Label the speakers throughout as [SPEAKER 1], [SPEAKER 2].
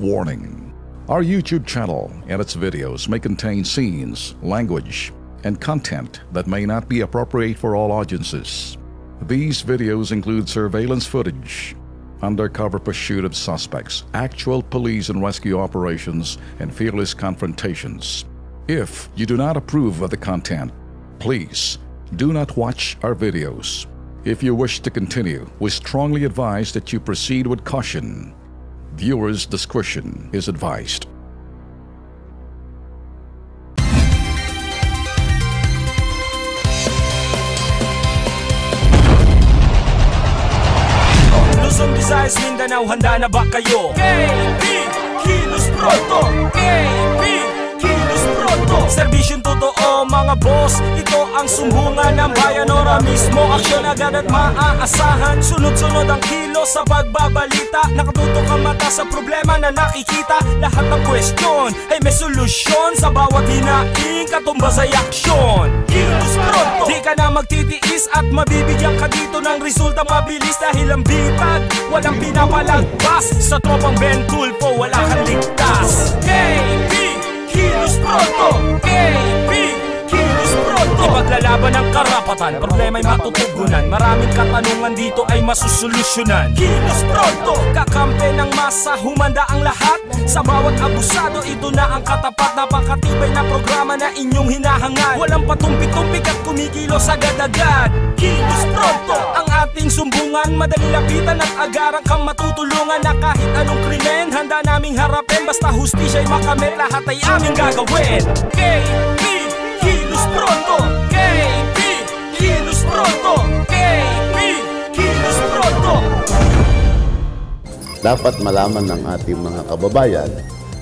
[SPEAKER 1] Warning: our YouTube channel and its videos may contain scenes, language, and content that may not be appropriate for all audiences. These videos include surveillance footage, undercover pursuit of suspects, actual police and rescue operations, and fearless confrontations. If you do not approve of the content, please do not watch our videos. If you wish to continue, we strongly advise that you proceed with caution. Viewers' discretion is advised.
[SPEAKER 2] Luzon, Visayas, Mindanao, handa na ba kayo? KB, Kilos Pronto! KB, Kilos Pronto! Serbisyong totoo mga boss, ito ang sumbungan ng bayan. Ora mismo, aksyon agad at maaasahan. Sunod-sunod ang kilos sa pagbabalita. Nakatutok ang mata sa problema na nakikita. Lahat ng question ay may solusyon. Sa bawat hinaing katumbas ay aksyon. Kilos Pronto! Di ka na magtitiis at mabibigyan ka dito ng resulta mabilis. Dahil ang bitag, walang pinapalagpas. Sa tropang Ben Tulfo, wala kang ligtas. KB, Kilos Pronto! KB, Kilos Pronto! Ipaglalaban ng karapatan, problema'y matutugunan. Maraming katanungan dito ay masusolusyonan. Kilos Pronto! Kakampi ng masa, humanda ang lahat. Sa bawat abusado, ito na ang katapat. Napakatibay na programa na inyong hinahangad. Walang patumpik-tumpik at kumikilos agad-agad. Kilos Pronto! Ang ating sumbungan, madali lapitan at agarang kang matutulungan. Na kahit anong krimen, handa naming harapin. Basta hustisya'y makamit, lahat ay aming gagawin. KB, Kilos Pronto! KB, Kilos Pronto! KB, Kilos Pronto!
[SPEAKER 3] Dapat malaman ng ating mga kababayan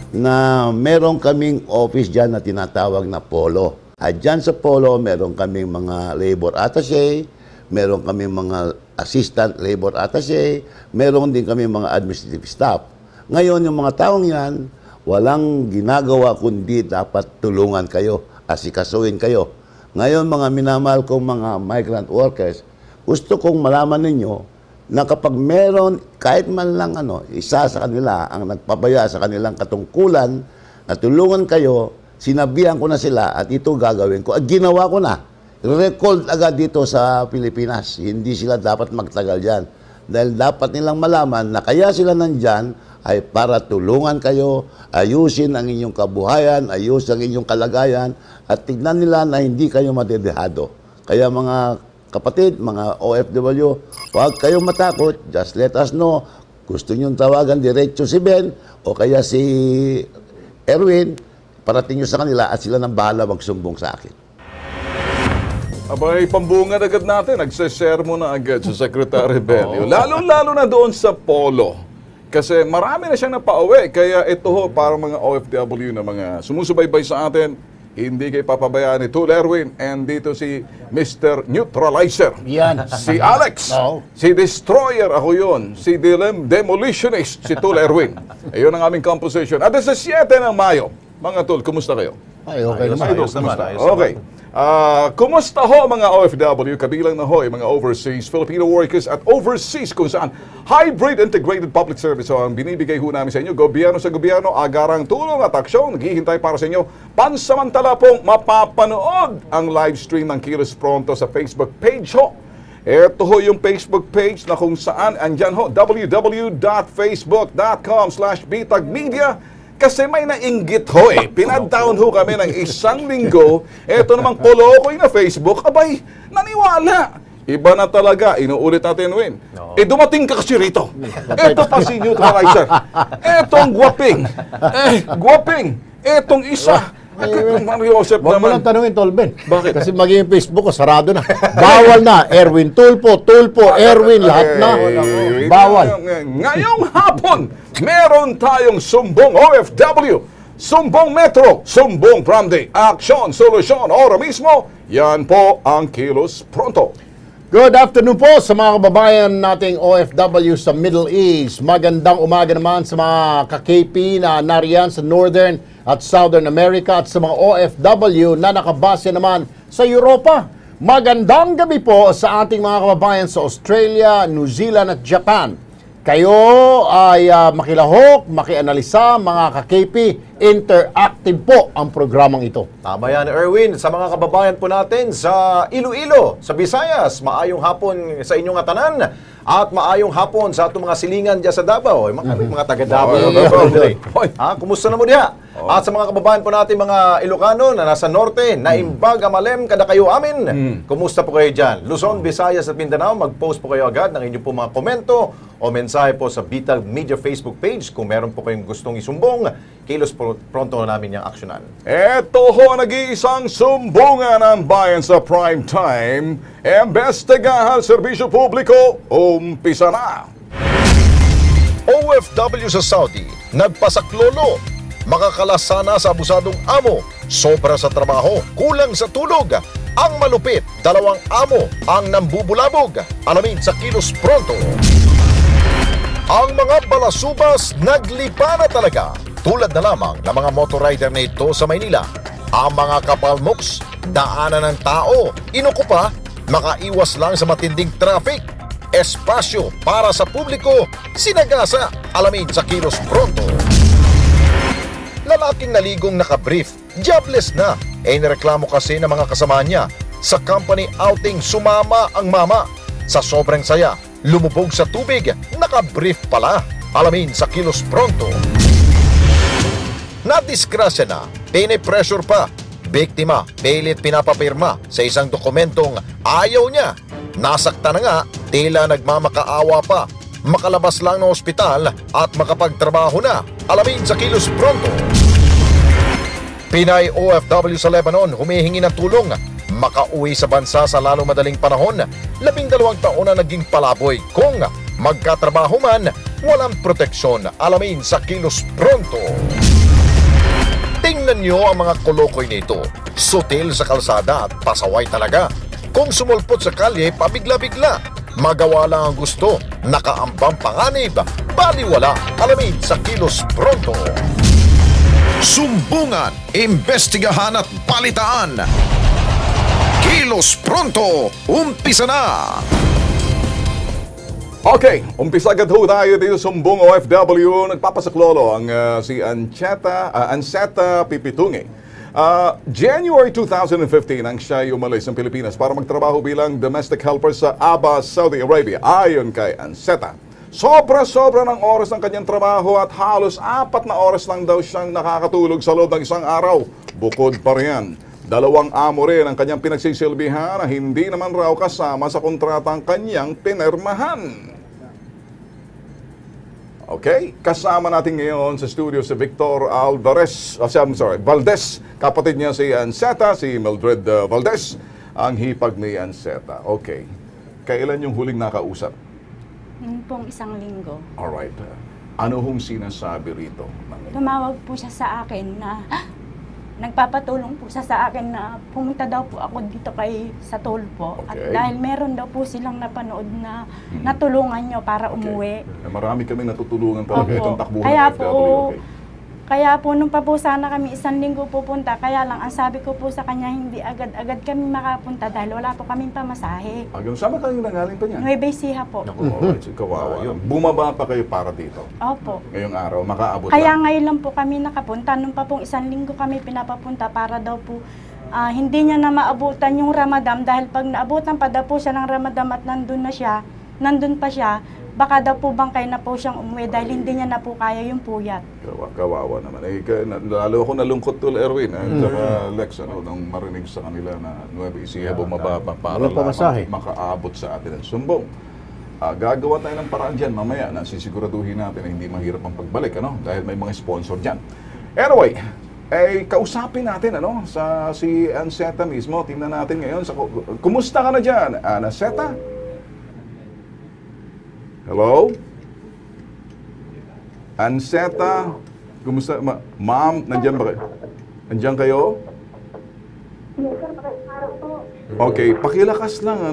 [SPEAKER 3] na meron kaming office dyan na tinatawag na Polo. At dyan sa Polo, meron kaming mga labor attaché, meron kaming mga assistant labor attaché, meron din kaming mga administrative staff. Ngayon, yung mga taong yan, walang ginagawa kundi dapat tulungan kayo, asikasuhin kayo. Ngayon, mga minamahal kong mga migrant workers, gusto kong malaman ninyo na kapag meron kahit man lang isa sa kanila ang nagpabaya sa kanilang katungkulan na tulungan kayo, sinabihan ko na sila at ito gagawin ko. At ginawa ko na. Record agad dito sa Pilipinas. Hindi sila dapat magtagal dyan. Dahil dapat nilang malaman na kaya sila nandyan ay para tulungan kayo, ayusin ang inyong kabuhayan, ayusin ang inyong kalagayan, at tignan nila na hindi kayo madedehado. Kaya mga kapatid, mga OFW, huwag kayong matakot. Just let us know. Gusto nyo tawagan diretso si Ben o kaya si Erwin, parating nyo sa kanila at sila nang bahala magsumbong sa akin.
[SPEAKER 4] Abay, pambungan agad natin. Nagse-share mo na agad sa Secretary Bello. Lalo-lalo na doon sa Polo. Kasi marami na siyang napauwi. Kaya ito ho, para mga OFW na mga sumusubaybay sa atin, hindi kayo papabayaan ni Tul Erwin. And dito si Mr. Neutralizer.
[SPEAKER 3] Yan.
[SPEAKER 4] Si Alex.
[SPEAKER 3] No.
[SPEAKER 4] Si Destroyer, ako yun. Si Demolitionist, si Tul Erwin. Ayun ang aming composition. At sa 7 ng Mayo, mga Tul, kumusta kayo?
[SPEAKER 3] Ay, okay naman.
[SPEAKER 4] Ayos naman. Okay. Kumusta ho mga OFW? Kabilang na ho yung mga overseas Filipino workers at overseas kung saan hybrid integrated public service ho ang binibigay ho namin sa inyo. Gobyerno sa gobyerno, agarang tulong at aksyon. Naghihintay para sa inyo. Pansamantala pong mapapanood ang live stream ng Kilos Pronto sa Facebook page ho. Ito ho yung Facebook page na kung saan andyan ho, www.facebook.com/bitagmedia. Kasi may nainggit ho eh. Pinad-down ho kami ng 1 linggo. Eto namang Polokoy na Facebook. Abay, naniwala. Iba na talaga. Inuulit natin, Win. No. Dumating ka kasi rito. Eto pa si Neutralizer. Etong gwaping. Gwaping. Etong isa.
[SPEAKER 5] Huwag mo lang tanungin, Tolben.
[SPEAKER 4] Bakit?
[SPEAKER 5] Kasi maging Facebook ko, sarado na. Bawal na. Erwin Tulfo, Erwin, lahat na. Bawal.
[SPEAKER 4] Ngayong hapon, meron tayong sumbong OFW, sumbong Metro, sumbong Pramdi, aksyon, solusyon, ora mismo. Yan po ang Kilos Pronto.
[SPEAKER 5] Good afternoon po sa mga kababayan nating OFW sa Middle East. Magandang umaga naman sa mga ka-KP na nariyan sa Northern at Southern America at sa mga OFW na nakabase naman sa Europa. Magandang gabi po sa ating mga kababayan sa Australia, New Zealand at Japan. kayo ay makilahok, makianalisa, mga ka-KP. Interactive po ang programang ito.
[SPEAKER 6] Tama yan, Erwin. Sa mga kababayan po natin sa Iloilo, sa Visayas, maayong hapon sa inyong atanan at maayong hapon sa atong mga silingan dyan sa Davao. Mga taga Davao. Kumusta na mo diha? At sa mga kababayan po natin, mga Ilocano na nasa norte, Naimbag, Amalem, kada kayo amin. Kumusta po kayo dyan? Luzon, Visayas at Mindanao, mag-post po kayo agad ng inyong po mga komento o mensahe po sa Vital Media Facebook page. Kung meron po kayong gustong isumbong, kilos pronto namin yung aksyonan.
[SPEAKER 4] Ito ho nag-iisang sumbungan ng bayan sa prime time. Imbestigahan serbisyo publiko, umpisa na.
[SPEAKER 6] OFW sa Saudi, nagpasaklolo, makakalasana sa abusadong amo, sobra sa trabaho, kulang sa tulog. Ang malupit, 2 amo ang nambubulabog. Alamin sa Kilos Pronto. Ang mga balasubas naglipa na talaga. Tulad na lamang ng mga motorrider na ito sa Maynila. Ang mga kapalmoks, daanan ng tao, inukupa, makaiwas lang sa matinding traffic. Espasyo para sa publiko, sinagasa. Alamin sa Kilos Pronto. Lalaking naligong nakabrief, jobless na. Nireklamo kasi ng mga kasama niya. Sa company outing, sumama ang mama. Sa sobrang saya, lumubog sa tubig, nakabrief pala. Alamin sa Kilos Pronto. Nadisgrasya na, pinipressure pa. Biktima, pilit pinapapirma sa isang dokumentong ayaw niya. Nasakta na nga, tila nagmamakaawa pa. Makalabas lang ng ospital at makapagtrabaho na. Alamin sa Kilos Pronto. Pinay OFW sa Lebanon humihingi ng tulong. Makauwi sa bansa sa lalong madaling panahon. 12 taon na naging palaboy. Kung magkatrabaho man, walang proteksyon. Alamin sa Kilos Pronto. Tingnan nyo ang mga kolokoy nito. Sutil sa kalsada at pasaway talaga. Kung sumulpot sa kalye, pabigla-bigla. Magawa lang ang gusto. Nakaambang panganib. Baliwala. Alamin sa Kilos Pronto.
[SPEAKER 7] Sumbungan, imbestigahan at balitaan. Kilos Pronto, umpisa na!
[SPEAKER 4] Okay, umpisa agad ho tayo dito sa Sumbong OFW. Nagpapasaklolo ang si Anseta Pipitungi. January 2015 ang siya umalis ng Pilipinas para magtrabaho bilang domestic helper sa Aba, Saudi Arabia. Ayon kay Anseta, sobra-sobra ng oras ng kanyang trabaho at halos 4 na oras lang daw siyang nakakatulog sa loob ng isang araw. Bukod pa riyan, 2 amo rin ang kanyang pinagsisilbihan na hindi naman raw kasama sa kontratang kanyang pinirmahan. Okay, kasama natin ngayon sa studio si Victor Valdez, kapatid niya si Anseta, si Mildred Valdez, ang hipag ni Anseta. Okay, kailan yung huling nakausap?
[SPEAKER 8] Noon pong 1 linggo.
[SPEAKER 4] Alright. Ano hong sinasabi rito?
[SPEAKER 8] Tumawag po siya sa akin na nagpapatulong po siya sa akin na pumunta daw po ako dito sa Tulfo. At
[SPEAKER 4] Okay.
[SPEAKER 8] dahil meron daw po silang napanood na natulungan nyo para umuwi.
[SPEAKER 4] Marami kami natutulungan talaga
[SPEAKER 8] Opo.
[SPEAKER 4] itong takbuhan
[SPEAKER 8] Kaya
[SPEAKER 4] ng
[SPEAKER 8] po,
[SPEAKER 4] FW.
[SPEAKER 8] Kaya po nung pa po sana kami 1 linggo pupunta, kaya lang ang sabi ko po sa kanya hindi agad-agad kami makapunta dahil wala po kaming pamasahe.
[SPEAKER 4] Hanggang sama kayong nangaling pa niya?
[SPEAKER 8] Nueva Ecija po.
[SPEAKER 4] Alright, so kawawa. Bumaba pa kayo para dito.
[SPEAKER 8] Opo.
[SPEAKER 4] Ngayong araw, makaabot
[SPEAKER 8] Kaya
[SPEAKER 4] lang.
[SPEAKER 8] ngayon lang po kami nakapunta. Nung pa pong 1 linggo kami pinapapunta para daw po hindi niya na maabutan yung Ramadan dahil pag naabutan pa daw po siya ng Ramadan at nandun pa siya, baka daw po bangkay na po siyang umuwi dahil hindi niya na po kaya yung puyat.
[SPEAKER 4] Kawawa naman. Lalo ako nalungkot tol, Erwin. Saka Lex, nung marinig sa kanila na Nueva Ecija bumaba pa para
[SPEAKER 5] Walang pamasahe.
[SPEAKER 4] makaabot sa atin ang Sumbong. Gagawa tayo ng paraan dyan mamaya na sisiguraduhin natin na hindi mahirap ang pagbalik, dahil may mga sponsor dyan. Anyway, kausapin natin si Anseta mismo. Tingnan natin ngayon. Kumusta ka na dyan, Anseta? Hello? Anseta? Kumusta? Ma'am, nandiyan ba kayo? Nandiyan kayo? Okay, pakilakas lang,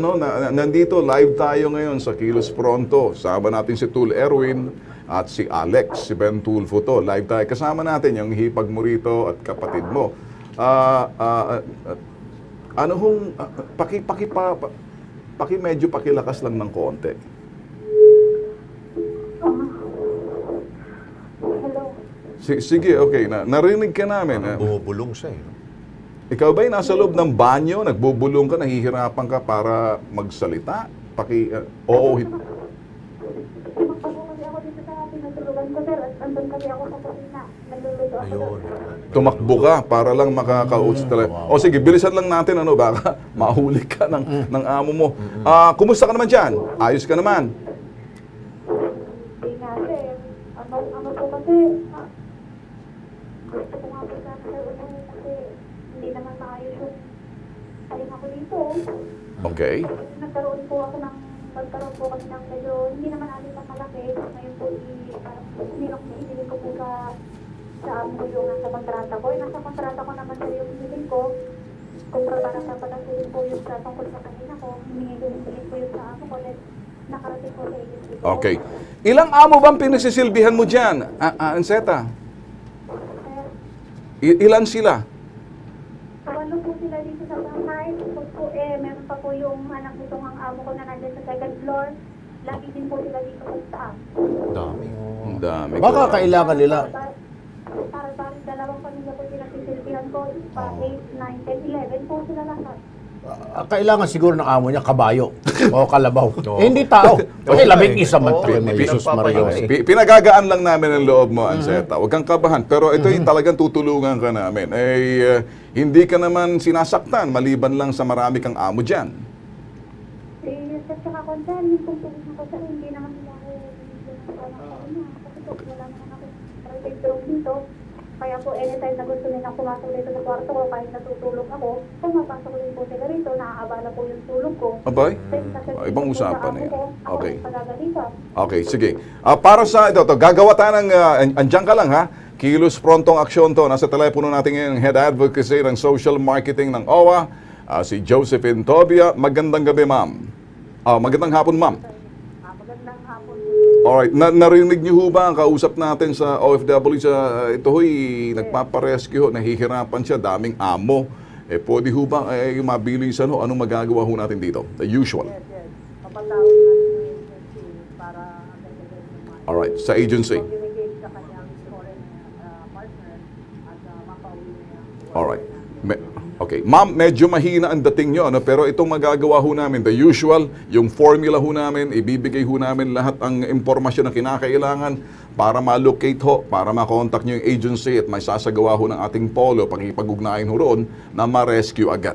[SPEAKER 4] nandito, live tayo ngayon sa Kilos Pronto. Sama natin si Tul Erwin at si Alex, si Ben Tulfo to. Live tayo. Kasama natin yung hipag mo rito at kapatid mo. Medyo pakilakas lang ng konti. Sige, okay. Narinig ka namin.
[SPEAKER 6] Bumubulong siya eh.
[SPEAKER 4] Ikaw ba'y nasa loob ng banyo, nagbubulong ka, nahihirapan ka para magsalita? Oo.
[SPEAKER 9] Kasi ako dito sa pinatulugan ko, sir, at andun kasi ako sa kusina. Nagluluto ako.
[SPEAKER 6] Ayun.
[SPEAKER 4] Tumakbo ka para lang makakausap talaga. O sige, bilisan lang natin, baka mahuli ka ng amo mo. Kumusta ka naman dyan? Ayos ka naman?
[SPEAKER 9] Hindi nga, sir. Ano po kasi, gusto ko nga po sana, sir, kasi hindi naman maayos yung paling ako dito.
[SPEAKER 4] Okay.
[SPEAKER 9] Nagkaroon po kami ng medyo, hindi naman alis ang malaki. Ngayon po, inilin ko po sa amo yung nasa kontrata ko. Nasa kontrata ko naman sir yung inilin ko. Kung parang papatasuin po yung tungkol sa kanina ko, hiningin po yung sa amo ko. Nakarating po sa agency ko.
[SPEAKER 4] Okay. Ilang amo bang pinagsisilbihan mo dyan, Anseta? Ilan sila?
[SPEAKER 9] Ano po sila dito sa bahay? Meron pa po yung anak nitong ang amo ko na nandun sa second floor. Lagi din po sila dito sa taas.
[SPEAKER 6] Dami.
[SPEAKER 4] Ang dami.
[SPEAKER 5] Baka kailangan nila.
[SPEAKER 9] Para dalawang pamilya po sila sisilbihan ko. 8, 9, 10, 11 po sila lahat.
[SPEAKER 5] Kailangan siguro ng amo niya kabayo o kalabaw. Hindi tao. Kasi labing isa man tayo may Jesus Maria.
[SPEAKER 4] Pinagagaan lang namin ang loob mo, Anseta. Huwag kang kabahan. Pero ito yung talagang tutulungan ka namin. Hindi ka naman sinasaktan maliban lang sa marami kang amo dyan.
[SPEAKER 9] Sa tsaka ko dyan, yung tungtulong ako sa hindi naman nila ako kasi po wala naman ako private room dito. Kaya po anytime na gusto nilang pumasok dito sa kwarto ko, kahit natutulog ako, pumapasok din po sila rito, naaabala po yung tulog ko.
[SPEAKER 4] Abay? Ibang usapan na yan. Okay.
[SPEAKER 9] Pagagalitan.
[SPEAKER 4] Okay, sige. Para sa ito, gagawa tayo ng, andyan ka lang ha, kilos prontong aksyon to. Nasa telepono natin ngayon, Head Advocacy ng Social Marketing ng OWA, si Josephine Tobia. Magandang gabi, ma'am. Magandang hapon, ma'am.
[SPEAKER 9] Magandang hapon.
[SPEAKER 4] Alright, narinig niyo ho ba ang kausap natin sa OFW ito ho'y nagpaparescue, nahihirapan siya, daming amo. Pwede ho ba mabilisan ho, anong magagawa ho natin dito? The usual.
[SPEAKER 9] Yes. Papatawag natin yung agency para
[SPEAKER 4] Alright, sa agency.
[SPEAKER 9] i-engage sa kanyang foreign partner at mapauwi niya.
[SPEAKER 4] Alright. Okay. Ma'am, medyo mahina ang dating nyo, pero itong magagawa ho namin, the usual, yung formula ho namin, ibibigay ho namin lahat ang impormasyon na kinakailangan para ma-locate ho, para ma-contact nyo yung agency at may sasagawa ho ng ating polo, pangipag-ugnayan ho roon na ma-rescue agad.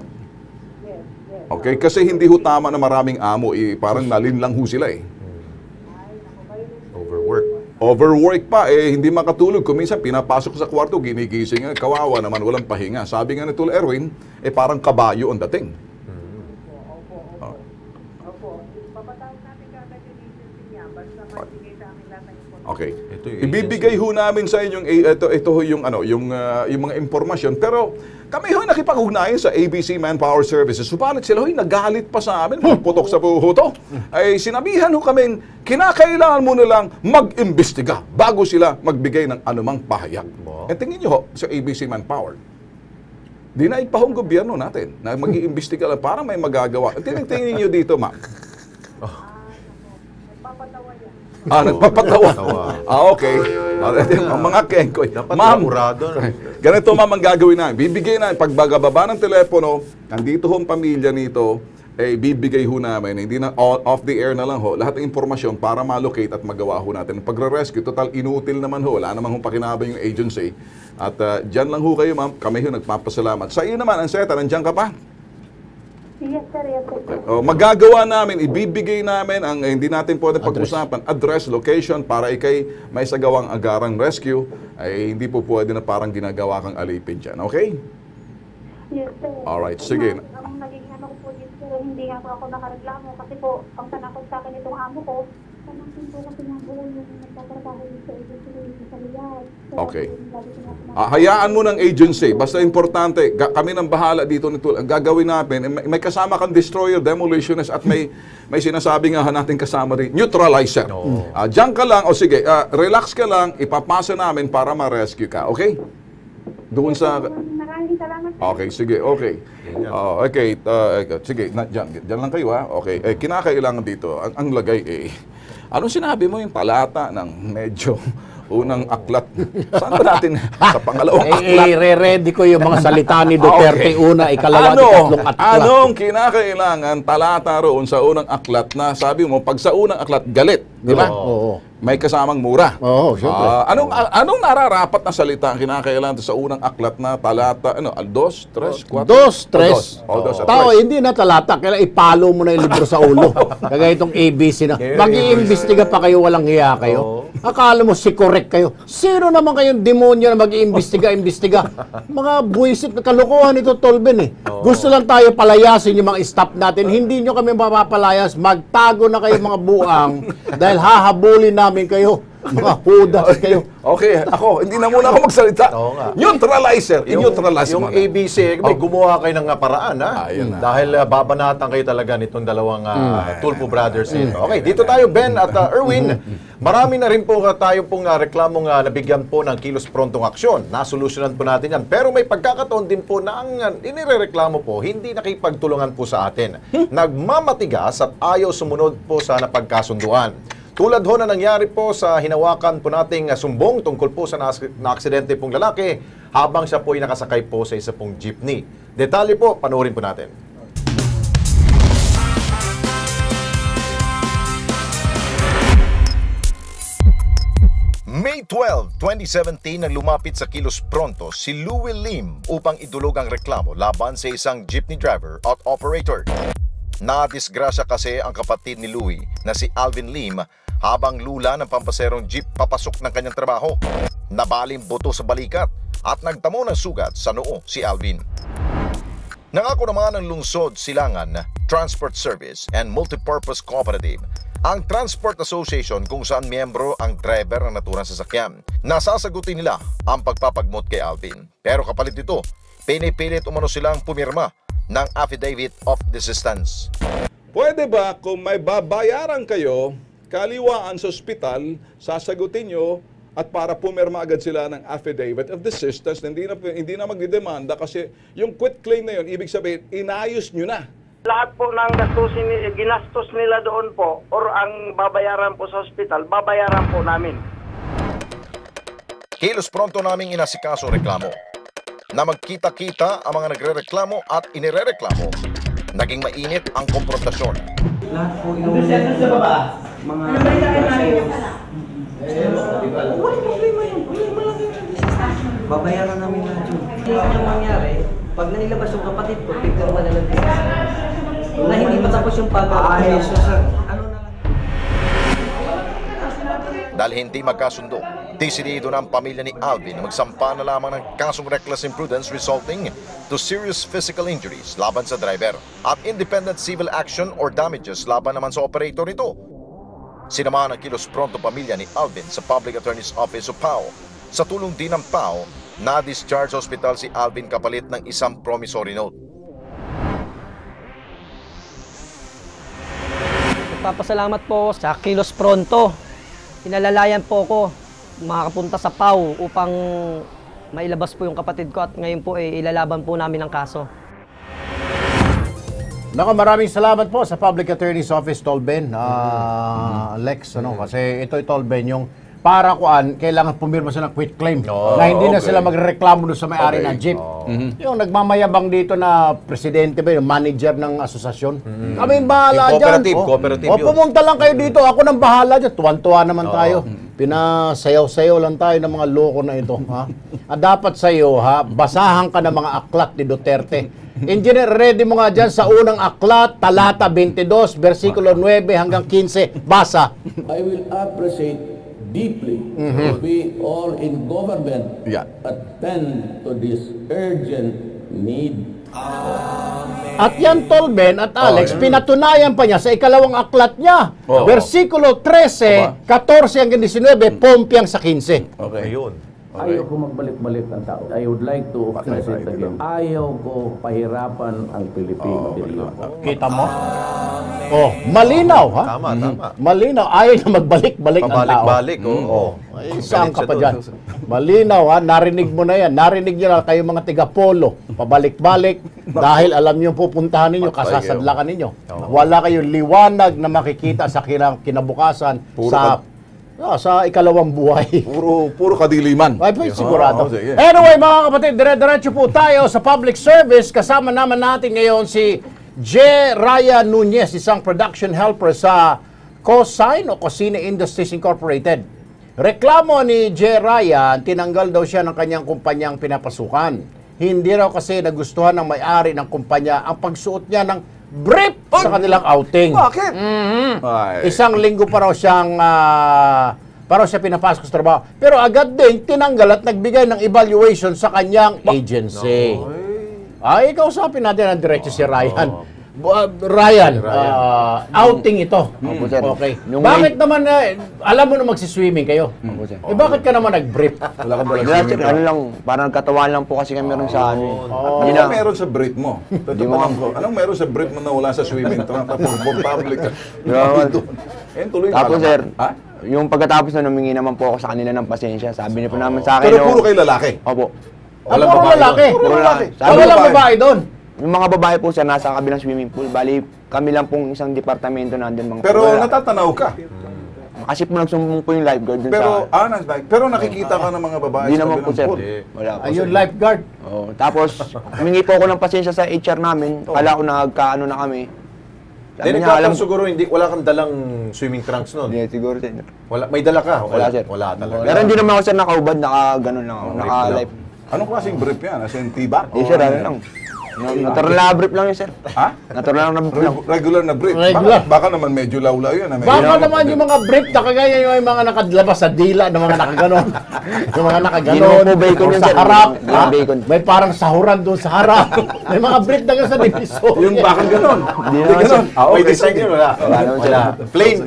[SPEAKER 4] Okay? Kasi hindi ho tama na maraming amo, parang nalin lang ho sila eh. Overwork pa, hindi makatulog. Kung minsan, pinapasok sa kwarto, ginigising, kawawa naman, walang pahinga. Sabi nga ni Tul Erwin, parang kabayo ang dating. Okay. Ibibigay ho namin sa inyong ito yung mga impormasyon, pero kami ho nakipag-ugnayan sa ABC Manpower Services. Subalit sila ho nagalit pa sa amin, putok sa buho to. Ay sinabihan ho kami, kinakailangan mo na lang mag-imbestiga bago sila magbigay ng anumang pahayag. Tingin niyo ho sa ABC Manpower. Dinaig pa ho ang gobyerno natin na mag-iimbestiga lang para may magagawa. Tingin niyo dito, ma'am. Nagpapatawa. Okay. Ang mga kengkoy. Ma'am, ganito ma'am ang gagawin namin. Bibigay na, pag bababa ng telepono, nandito ho ang pamilya nito, bibigay ho namin. Hindi na off the air na lang ho. Lahat ng impormasyon para ma-locate at magawa ho natin. Pagre-rescue, total inutil naman ho. Wala naman ho pakinabang yung agency. At dyan lang ho kayo ma'am. Kami ho nagpapasalamat. Sa iyo naman, Anseta, nandiyan ka pa?
[SPEAKER 9] Yes, sir. Yes, sir.
[SPEAKER 4] Magagawa namin, ibibigay namin ang hindi natin pwede pag-usapan, address, location, para ikay may sagawang agarang rescue, ay hindi po pwede na parang ginagawa kang alipin dyan. Okay?
[SPEAKER 9] Yes, sir.
[SPEAKER 4] Alright, sige.
[SPEAKER 9] Ang naging ano ko po dito, hindi nga po ako nakareklamo kasi po, ang tanakot sa akin itong amo ko, tanakot po kasi ng buo yung nagtatrabaho dito sa agency sa Riyadh.
[SPEAKER 4] Okay. Hayaan mo ng agency. Basta importante, kami nang bahala dito nito. Ang gagawin natin, may kasama kang destroyer, demolitionist, at may sinasabi nga natin kasama rin, neutralizer. Diyan ka lang, sige, relax ka lang, ipapasa namin para ma-rescue ka. Okay? Doon sa...
[SPEAKER 9] Maraming salamat.
[SPEAKER 4] Okay, sige, okay. Okay, sige, dyan lang kayo ha. Okay, kinakailangan dito, ang lagay anong sinabi mo yung palata ng medyo unang aklat. Saan ba natin sa pangalawang aklat?
[SPEAKER 5] Re-ready ko yung mga salita ni Duterte, una, ikalawa, ikatlong aklat.
[SPEAKER 4] Anong kinakailangan talata roon sa unang aklat na sabi mo, pag sa unang aklat, galit, di ba?
[SPEAKER 5] Oo.
[SPEAKER 4] May kasamang mura.
[SPEAKER 5] Oo, siyempre.
[SPEAKER 4] Anong nararapat na salita ang kinakailangan sa unang aklat na talata, 2, 3, 4?
[SPEAKER 5] 2, 3. Tao,
[SPEAKER 4] 3.
[SPEAKER 5] hindi na talata. Kailangan ipalo mo na yung libro sa ulo. Kagaya itong ABC na. Mag-iimbestiga pa kayo, walang hiya kayo. Akala mo si correct kayo. Sino naman kayong demonyo na mag-iimbestiga? Mga buwisit na kalokohan ito, Tolben eh. Gusto lang tayo palayasin yung mga staff natin. Hindi nyo kami mapapalayas. Magtago na kayo mga buang dahil hahabulin namin kayo. Mga hudas kayo.
[SPEAKER 4] Okay, hindi na muna ako magsalita. Neutralizer. I-neutralize
[SPEAKER 6] yung
[SPEAKER 4] mo na.
[SPEAKER 6] ABC, may gumawa kayo ng paraan, ha?
[SPEAKER 4] Ayun na.
[SPEAKER 6] Dahil babanatan kayo talaga nitong dalawang Tulfo brothers. Okay, dito tayo, Ben at Erwin. Marami na rin po tayo pong reklamong nabigyan po ng kilos prontong aksyon. Nasolusyonan po natin yan. Pero may pagkakataon din po na ang inirereklamo po, hindi nakipagtulungan po sa atin. Nagmamatigas at ayaw sumunod po sa napagkasunduan. Tulad ho na nangyari po sa hinawakan po nating sumbong tungkol po sa na-aksidente pong lalaki habang siya po ay nakasakay po sa isa pong jeepney. Detalye po, panoorin po natin. May 12, 2017 nang lumapit sa Kilos Pronto si Louie Lim upang idulog ang reklamo laban sa isang jeepney driver at operator. Nadisgrasya kasi ang kapatid ni Louie na si Alvin Lim habang lula ng pampaserong jeep papasok ng kanyang trabaho. Nabaling buto sa balikat at nagtamo ng sugat sa noo si Alvin. Nangako naman ng lungsod Silangan Transport Service and Multipurpose Cooperative, ang Transport Association kung saan miyembro ang driver ng naturang sasakyan. Nasasagutin nila ang pagpapagmot kay Alvin. Pero kapalit nito, pinipilit umano silang pumirma ng Affidavit of Desistance.
[SPEAKER 4] Pwede ba kung may babayaran kayo, kaliwaan sa ospital, sasagutin nyo at para pumirma agad sila ng Affidavit of Desistance, hindi na magdidemanda kasi yung quit claim na yun, ibig sabihin, inayos nyo na.
[SPEAKER 10] Lahat po ng ginastos nila doon po or ang babayaran po sa ospital, babayaran po namin.
[SPEAKER 6] Kilos pronto naming inasikaso reklamo. Na magkita-kita ang mga nagre-reklamo at inirereklamo, naging mainit ang konfrontasyon.
[SPEAKER 11] Lahat po yung mga babayaran namin lahat yun. Hindi yung mangyari, pag nailabas yung kapatid ko, pigkarma na lang na hindi matapos yung pag-ayos.
[SPEAKER 6] Dahil hindi magkasundo, desidido na ang pamilya ni Alvin na magsampa na lamang ng kasong reckless imprudence resulting to serious physical injuries laban sa driver at independent civil action or damages laban naman sa operator nito. Sinamahan ng Kilos Pronto pamilya ni Alvin sa Public Attorney's Office of PAO. Sa tulong din ng PAO, na-discharge sa ospital si Alvin kapalit ng isang promissory note.
[SPEAKER 11] Nagpapasalamat po sa Kilos Pronto. Inalalayan po ko makakapunta sa PAO upang mailabas po yung kapatid ko at ngayon po ilalaban po namin ang kaso.
[SPEAKER 5] Maraming salamat po sa Public Attorney's Office, Tolben, Lex, kasi ito Tolben yung para kuan, kailangan pumirma sila ng quit claim na hindi na sila magreklamo doon sa may-ari ng jeep. Yung nagmamayabang dito na presidente ba, yung manager ng asosasyon. Kami yung bahala dyan.
[SPEAKER 6] Cooperative yun.
[SPEAKER 5] Pumunta lang kayo dito, ako nang bahala dyan. Tuwan-tuwa naman tayo. Pinasayaw-sayaw lang tayo ng mga loko na ito. At dapat sa'yo, basahan ka ng mga aklat ni Duterte. Engineer, ready mo nga dyan sa unang aklat, talata 22, versikulo 9 hanggang 15. Basa.
[SPEAKER 12] I will appreciate deeply if we all in government attend to this urgent need.
[SPEAKER 5] At yan, Tolben at Alex, pinatunayan pa niya sa ikalawang aklat niya. Versikulo 13, 14 hanggang 19, pompiang sa 15.
[SPEAKER 6] Okay, yun.
[SPEAKER 12] Ayaw ko magbalik-balik ang tao. I would like to stress it again. Ayaw ko pahirapan ang Pilipino.
[SPEAKER 5] Kita mo? Malinaw, ha?
[SPEAKER 6] Tama.
[SPEAKER 5] Malinaw. Ayaw na magbalik-balik ang tao.
[SPEAKER 6] Pabalik-balik,
[SPEAKER 5] Saan ka pa dyan? Malinaw, ha? Narinig mo na yan. Narinig nyo na kayo mga tiga-polo. Pabalik-balik. Dahil alam nyo pupuntahan ninyo, kasasadlakan ninyo. Wala kayong liwanag na makikita sa kinabukasan sa Sa ikalawang buhay.
[SPEAKER 4] Puro kadiliman.
[SPEAKER 5] Ay, sigurado.
[SPEAKER 4] Sige.
[SPEAKER 5] Anyway, mga kapatid, dire-diretso po tayo sa public service. Kasama naman natin ngayon si J. Ryan Nunez, isang production helper sa Cosine o Cosine Industries Incorporated. Reklamo ni J. Ryan, tinanggal daw siya ng kanyang kumpanyang pinapasukan. Hindi raw kasi nagustuhan ng may-ari ng kumpanya ang pagsuot niya ng brief sa kanilang outing.
[SPEAKER 4] Bakit?
[SPEAKER 5] Isang linggo pa raw siyang siya pinapasok sa trabaho. Pero agad din tinanggal at nagbigay ng evaluation sa kanyang agency. Ay, kausapin natin ang diretso si Ryan. Ryan, outing ito. Okay. Bakit naman, alam mo na magsiswimming kayo? Bakit ka naman nag-brief?
[SPEAKER 13] Ano lang, parang nagkatawaan lang po kasi kami meron sa ano.
[SPEAKER 4] Ano meron sa brief mo? Anong meron sa brief mo na wala sa swimming? Public ka.
[SPEAKER 13] Tapos sir, yung pagkatapos na humingi naman po ako sa kanila ng pasensya, sabi niyo po naman sa akin.
[SPEAKER 4] Pero puro kayo lalaki?
[SPEAKER 13] Opo.
[SPEAKER 5] Walang lalaki? Puro lalaki. Walang babae doon?
[SPEAKER 13] Yung mga babae po sir, nasa kabilang swimming pool. Bali, kami lang pong isang departamento nandun mga
[SPEAKER 4] pero natatanaw ka?
[SPEAKER 13] Kasi po nagsumbong po yung lifeguard dun
[SPEAKER 4] pero nakikita ka ng mga babae
[SPEAKER 13] sa kabilang pool. Wala po.
[SPEAKER 5] Ayun, lifeguard.
[SPEAKER 13] Tapos, humingi po ako ng pasensya sa HR namin. Kala ko nagkaano na kami.
[SPEAKER 14] Sabi niya, alam siguro wala kang dalang swimming trunks noon.
[SPEAKER 13] Hindi, siguro sir.
[SPEAKER 14] May dala ka?
[SPEAKER 13] Wala sir.
[SPEAKER 14] Wala talaga.
[SPEAKER 13] Pero hindi naman ako sir nakaubad, naka-ganon lang ako. Naka-life.
[SPEAKER 4] Anong klaseng brief yan? As in tiba?
[SPEAKER 13] Hindi sir, ano lang. Natural na brief lang yun, sir.
[SPEAKER 4] Ha?
[SPEAKER 13] Natural na brief lang.
[SPEAKER 4] Regular na brief?
[SPEAKER 5] Regular.
[SPEAKER 4] Baka naman medyo lawlaw yun.
[SPEAKER 5] Baka naman yung mga brief na kagaya yung mga nakadlabas sa dila, ng mga nakaganon. Yung mga nakaganon. Sa harap. May parang sahuran doon sa harap. May mga brief na sa diviso.
[SPEAKER 4] Yung baka ganon.
[SPEAKER 13] Hindi naman sir.
[SPEAKER 14] May design yun, wala. Plain.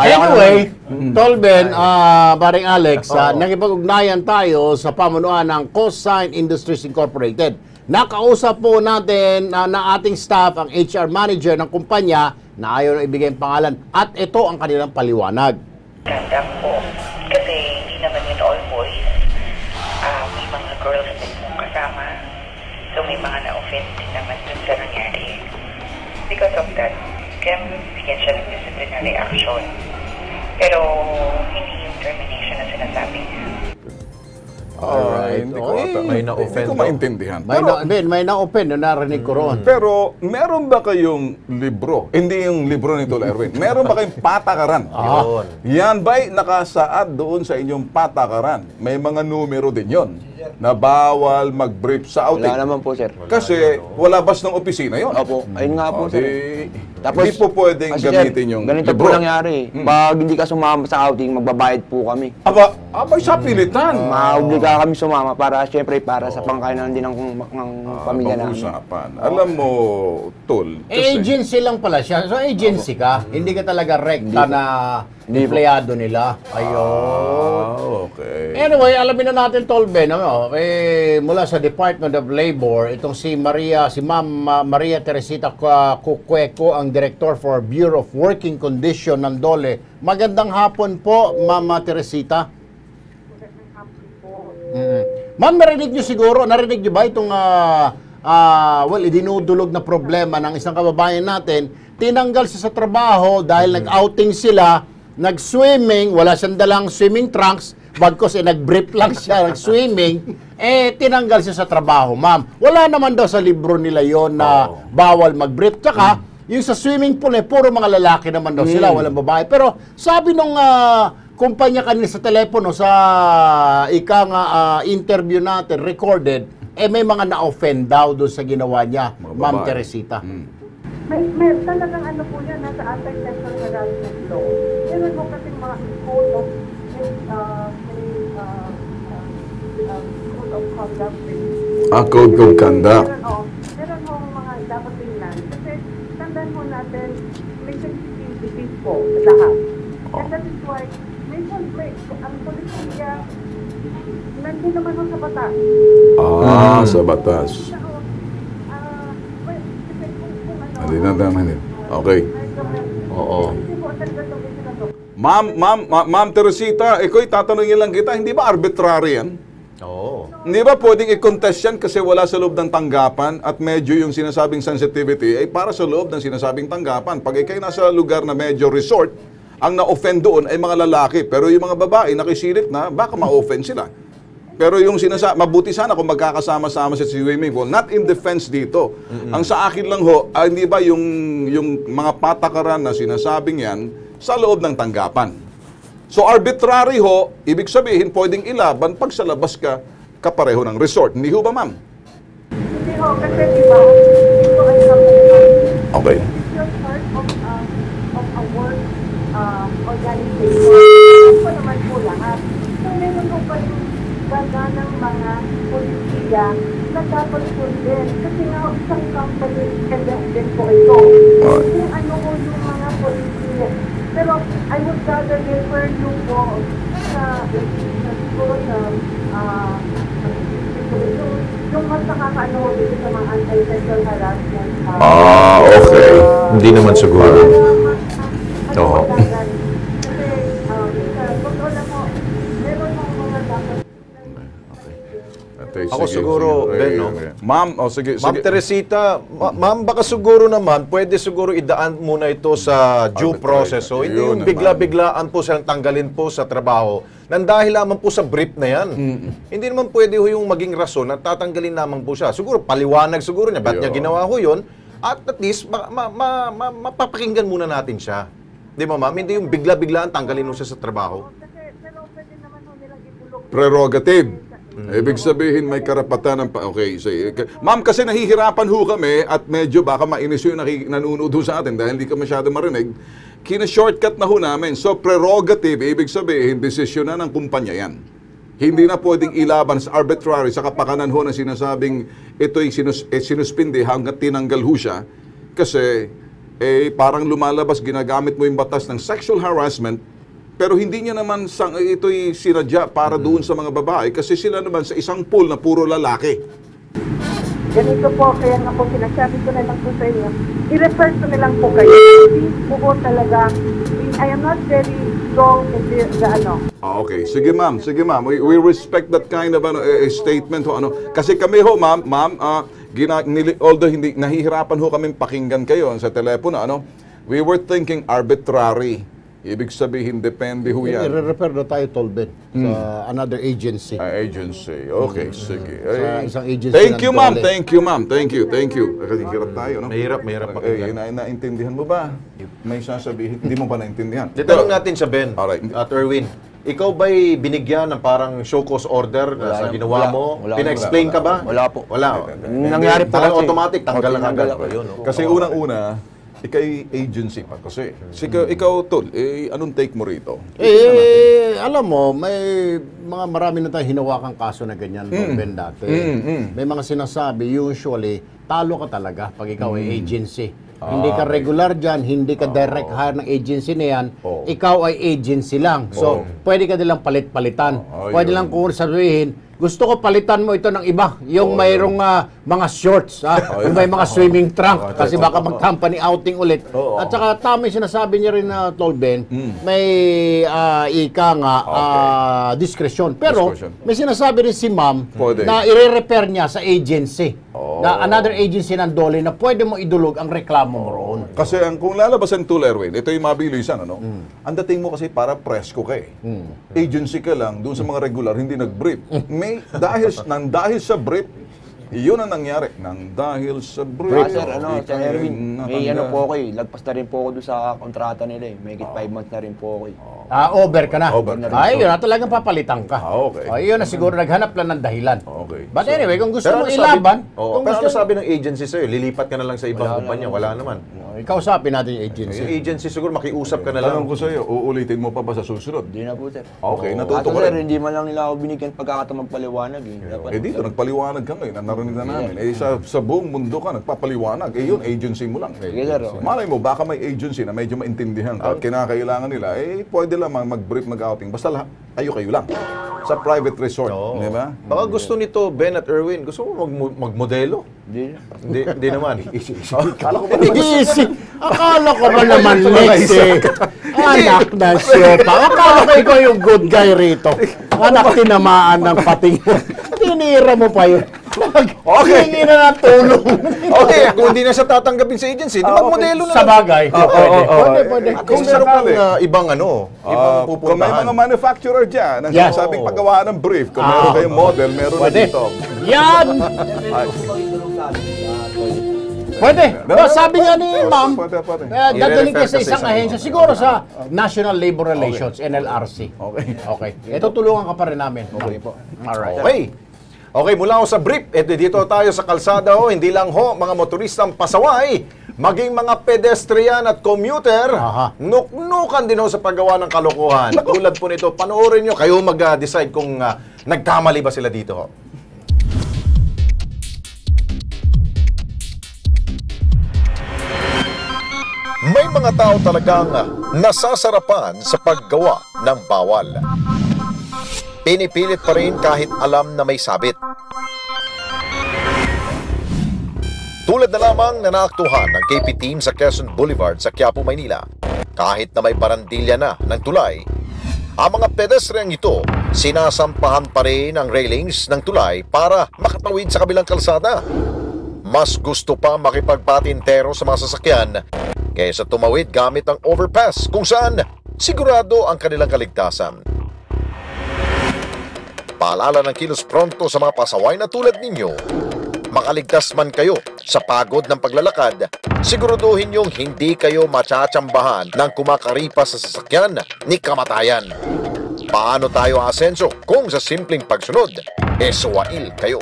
[SPEAKER 5] Anyway, Tolben, paring Alex, nakipag-ugnayan tayo sa pamunuan ng Cosine Industries Incorporated. Nakausap po natin na ating staff, ang HR manager ng kumpanya na ayaw na ibigay ang pangalan. At ito ang kanilang paliwanag.
[SPEAKER 15] Ganda po. Kasi hindi naman yun all boys. May mga girls din pong kasama. So may mga na-offend din naman dun sa nangyari. Because of that, kaya bigyan siya ng disciplinary action. Pero hindi yung termination na sinasabi niya.
[SPEAKER 4] Alright.
[SPEAKER 14] May na-offend.
[SPEAKER 4] Hindi ko maintindihan.
[SPEAKER 5] May na-offend na narinig ko roon.
[SPEAKER 4] Pero meron ba kayong libro? Hindi yung libro ni Tol Erwin. Meron ba kayong patakaran? Yan ba'y nakasaad doon sa inyong patakaran? May mga numero din yon na bawal mag-brief sa outing.
[SPEAKER 13] Wala naman po, sir.
[SPEAKER 4] Kasi wala bas ng opisina yon.
[SPEAKER 13] Opo. Ayun nga po, sir.
[SPEAKER 4] Tapos, hindi po pwedeng gamitin yung
[SPEAKER 13] ganito
[SPEAKER 4] libro.
[SPEAKER 13] Po nangyari. Pag hindi ka sumama sa outing, magbabayad po kami.
[SPEAKER 4] Abay sa pilitan.
[SPEAKER 13] Maobliga kami sumama para, syempre, para sa pangkainan din ng pamilya namin.
[SPEAKER 4] Alam mo, Tol.
[SPEAKER 5] Agency lang pala siya. So, agency ka. Hindi ka talaga rekta na empleyado nila. Ayun.
[SPEAKER 4] Okay.
[SPEAKER 5] Anyway, alamin na natin, Tolben, mula sa Department of Labor, itong si Ma'am Maria Teresita Cueco, ang Director for Bureau of Working Condition ng DOLE. Magandang hapon po, Ma'am Teresita.
[SPEAKER 9] Magandang hapon po.
[SPEAKER 5] Ma'am, narinig niyo ba itong idinudulog na problema ng isang kababayan natin? Tinanggal siya sa trabaho dahil nag-outing sila, nag-swimming, wala siyang dalang swimming trunks, bagkos nag-brief lang siya, nag-swimming, tinanggal siya sa trabaho, ma'am. Wala naman daw sa libro nila yon na bawal mag-brief. Tsaka, yung sa swimming pool, puro mga lalaki naman daw sila, walang babae. Pero sabi nung kumpanya kanina sa telepono, sa interview natin, recorded, may mga na-offend daw doon sa ginawa niya, Ma'am Teresita.
[SPEAKER 9] May talagang ano po yan, nasa anti-sexual harassment law. Meron mo kasi mga code of conduct.
[SPEAKER 4] Code of conduct.
[SPEAKER 9] Meron mo mga dapat tingnan. Kasi tandaan mo natin, may sensitivities po lahat. And that is why, ang polisiya, nandun naman sa batas.
[SPEAKER 4] Sa batas. Okay. Oo. Ma'am Teresita, iko'y tatanungin lang kita, hindi ba arbitrary yan?
[SPEAKER 14] Oo.
[SPEAKER 4] Hindi ba pwedeng i-contest yan kasi wala sa loob ng tanggapan at medyo yung sinasabing sensitivity ay para sa loob ng sinasabing tanggapan? Pag ikay nasa lugar na medyo resort ang na-offend doon ay mga lalaki. Pero yung mga babae, nakisilip na, baka ma-offend sila. Pero yung mabuti sana kung magkakasama-sama sa swimming pool. Not in defense dito. Ang sa akin lang ho, hindi ba yung mga patakaran na sinasabing yan sa loob ng tanggapan. So arbitrary ho, ibig sabihin pwedeng ilaban pag sa labas ka kapareho ng resort. Hindi ho ba, ma'am?
[SPEAKER 9] Hindi ho, kasi di ba, ito ay naman.
[SPEAKER 4] Okay.
[SPEAKER 9] You're part of a work organization. Ito naman po lahat. So, meron po pa yung baga ng mga polisiya na dapat sundin. Kasi nga, isang company din po ito. Kung ano po yung mga polisiya. Pero, I would rather refer you po sa yung mas nakakaano dito sa mga anti-sexual harassment.
[SPEAKER 14] Okay. Hindi naman siguro. Oo. Ako siguro, Ben, no?
[SPEAKER 4] Ma'am, sige.
[SPEAKER 14] Ma'am Teresita, ma'am, baka siguro naman, pwede siguro idaan muna ito sa due process. So, hindi yung bigla-biglaan po silang tanggalin po sa trabaho. Nang dahil lamang po sa brief na yan. Hindi naman pwede yung maging rason na tatanggalin lamang po siya. Siguro, paliwanag siguro niya. Ba't niya ginawa ho yun? At least, mapapakinggan muna natin siya. Di ba, ma'am? Hindi yung bigla-biglaan tanggalin mo siya sa trabaho.
[SPEAKER 4] Prerogative. Ibig sabihin may karapatan ng okay, sige. Ma'am, kasi nahihirapan ho kami at medyo baka mainis yung nanonood ho sa atin dahil hindi ka masyado marinig. Kina-shortcut na ho namin. So prerogative, ibig sabihin desisyon na ng kumpanya yan. Hindi na pwedeng ilaban sa arbitrary sa kapakanan ho na sinasabing ito'y sinuspindi hanggat tinanggal ho siya. Kasi parang lumalabas, ginagamit mo yung batas ng sexual harassment. Pero hindi niya naman ito'y sinadya para doon sa mga babae kasi sila naman sa isang pool na puro lalaki.
[SPEAKER 9] Ganito po, kaya nga po sinasabi ko na lang po sa inyo, i-refer ko na lang po kayo. Hindi po talaga, I am not very strong in the
[SPEAKER 4] Okay. Sige ma'am. We respect that kind of statement ho. Kasi kami ho, ma'am, although hindi nahihirapan ho kaming pakinggan kayo sa telepono, we were thinking arbitrary. Ibig sabihin, depende ho yan.
[SPEAKER 5] I-refer na tayo, Tolben, sa another agency.
[SPEAKER 4] Agency. Okay, sige.
[SPEAKER 5] Sa isang agency.
[SPEAKER 4] Thank you, ma'am. Thank you. Kasi hirap tayo, no?
[SPEAKER 14] Mahirap pakinggan.
[SPEAKER 4] Naintindihan mo ba? May sasabihin. Hindi mo ba naintindihan?
[SPEAKER 14] Tanong natin sa Ben at Erwin. Ikaw ba'y binigyan ng parang show cause order sa ginawa mo? Pina-explain ka ba?
[SPEAKER 13] Wala po.
[SPEAKER 14] Wala.
[SPEAKER 13] Nangyari po
[SPEAKER 14] kasi. Automatic, tanggal lang agad.
[SPEAKER 4] Kasi unang-una, ikay agency pa kasi. Ikaw, Tol, anong take mo rito?
[SPEAKER 5] Alam mo, may marami na tayong hinawakang kaso na ganyan, Ben, dati. May mga sinasabi, usually, talo ka talaga pag ikaw ay agency. Hindi ka regular dyan, hindi ka direct hire ng agency na yan, ikaw ay agency lang. So, pwede ka nilang palit-palitan. Pwede lang kung sabihin, gusto ko palitan mo ito ng iba. Yung mayroong mga shorts, yung may mga swimming trunk, kasi baka mag-company outing ulit. At saka tama yung sinasabi niya rin na Tolben, may discretion. Pero may sinasabi rin si ma'am na i-repair niya sa agency. Na another agency ng Dole na pwede mo idulog ang reklamo mo roon.
[SPEAKER 4] Kasi kung lalabasan Tol, Erwin, ito yung mabilisan, ang dating mo kasi para presko ka agency ka lang, doon sa mga regular, hindi nag-brief. Dahil sa brief, yun ang nangyari. Dahil sa brief.
[SPEAKER 13] Sir, Erwin, may po ako lagpas na rin po ako doon sa kontrata nila May 5 months na rin po ako
[SPEAKER 5] over ka na? Ay, yun na talagang papalitan ka.
[SPEAKER 4] Okay.
[SPEAKER 5] Yun na siguro, naghanap lang ng dahilan.
[SPEAKER 4] Okay.
[SPEAKER 5] But anyway, kung gusto mo ilaban...
[SPEAKER 14] Pero ano sabi ng agency sa'yo? Lilipat ka na lang sa ibang kumpanya? Wala naman.
[SPEAKER 5] Ikausapin natin yung agency.
[SPEAKER 14] Yung agency siguro makiusap ka na lang.
[SPEAKER 4] Tanong ko sa'yo, uulitin mo pa ba sa susunod?
[SPEAKER 13] Hindi na po, sir.
[SPEAKER 4] Okay, natuto ko
[SPEAKER 13] sir,
[SPEAKER 4] rin.
[SPEAKER 13] hindi man lang nila ako binigyan pagkakataon magpaliwanag
[SPEAKER 4] Dito, nagpaliwanag ka ngayon. Narinig na namin. Sa buong mundo ka, nagpapaliwanag. Yun, agency mo lang. Malay mo, baka may agency na medyo maintindihan ka at kinakailangan nila, pwede lang mag-brief, mag-outing. Basta kayo lang. Sa private resort, di ba?
[SPEAKER 14] Baka gusto nito, Ben at Erwin, gusto mo magmodelo? Hindi naman.
[SPEAKER 5] Akala ko ba naman next anak na sopa. Akala ko ikaw yung good guy rito. Anak tinamaan ng pating. Tinira mo pa yun.
[SPEAKER 14] Okay.
[SPEAKER 5] Hingi na ng tulong.
[SPEAKER 14] Okay, kung hindi na siya tatanggapin sa agency, magmodelo na.
[SPEAKER 5] Sa bagay. Pwede.
[SPEAKER 14] Kung meron kang ibang ibang pupuntahan.
[SPEAKER 4] Kung may mga manufacturer dyan, ang sinasabing paggawa ng brief, kung meron kayong model, meron na dito.
[SPEAKER 5] Yan! Pwede. Sabi nga ni ma'am, dadalhin kayo sa isang ahensya, siguro sa National Labor Relations, NLRC. Okay. Ito tulungan ka pa rin namin. Okay po.
[SPEAKER 14] Alright. Okay, mula ho sa brief, dito tayo sa kalsada ho, hindi lang ho mga motoristang pasaway, maging mga pedestrian at commuter, nuknukan din ho sa paggawa ng kalokohan. Tulad po nito, panoorin nyo, kayo mag-decide kung nagkamali ba sila dito ho.
[SPEAKER 6] May mga tao talagang nasasarapan sa paggawa ng bawal. Pinipilit pa rin kahit alam na may sabit. Tulad na lamang na naaktuhan ng KP team sa Quezon Boulevard sa Quiapo, Maynila. Kahit na may barandilya na ng tulay, ang mga pedestrian ito sinasampahan pa rin ang railings ng tulay para makatawid sa kabilang kalsada. Mas gusto pa makipagpatintero sa mga sasakyan kaysa tumawid gamit ang overpass kung saan sigurado ang kanilang kaligtasan. Paalala ng Kilos Pronto sa mga pasaway na tulad ninyo, makaligtas man kayo sa pagod ng paglalakad, siguraduhin niyong hindi kayo matsatsambahan ng kumakaripas sa sasakyan ni kamatayan. Paano tayo aasenso kung sa simpleng pagsunod, suwail kayo?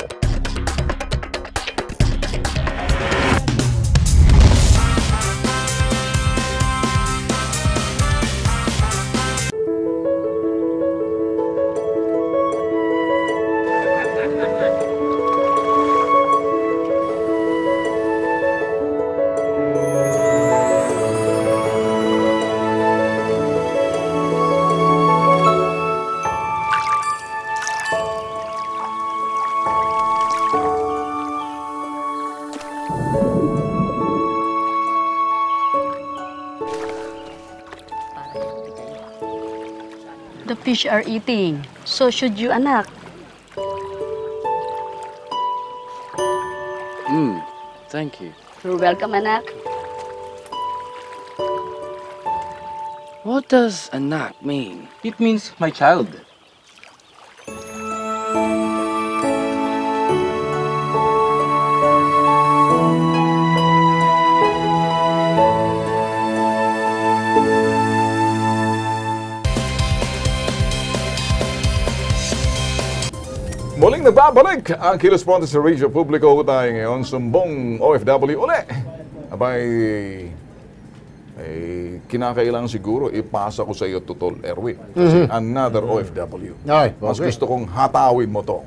[SPEAKER 16] The fish are eating. So should you, anak.
[SPEAKER 17] Thank you.
[SPEAKER 16] You're welcome, anak.
[SPEAKER 17] What does anak mean?
[SPEAKER 18] It means my child.
[SPEAKER 4] Muling nagbabalik ang Kilos Pronto sa Radyo Publiko tayo ngayon. Sumbong OFW uli. Abay, kinakailangan siguro ipasa ko sa iyo, Tutol Erwin. Kasi another OFW. Mas gusto kong hatawin mo to.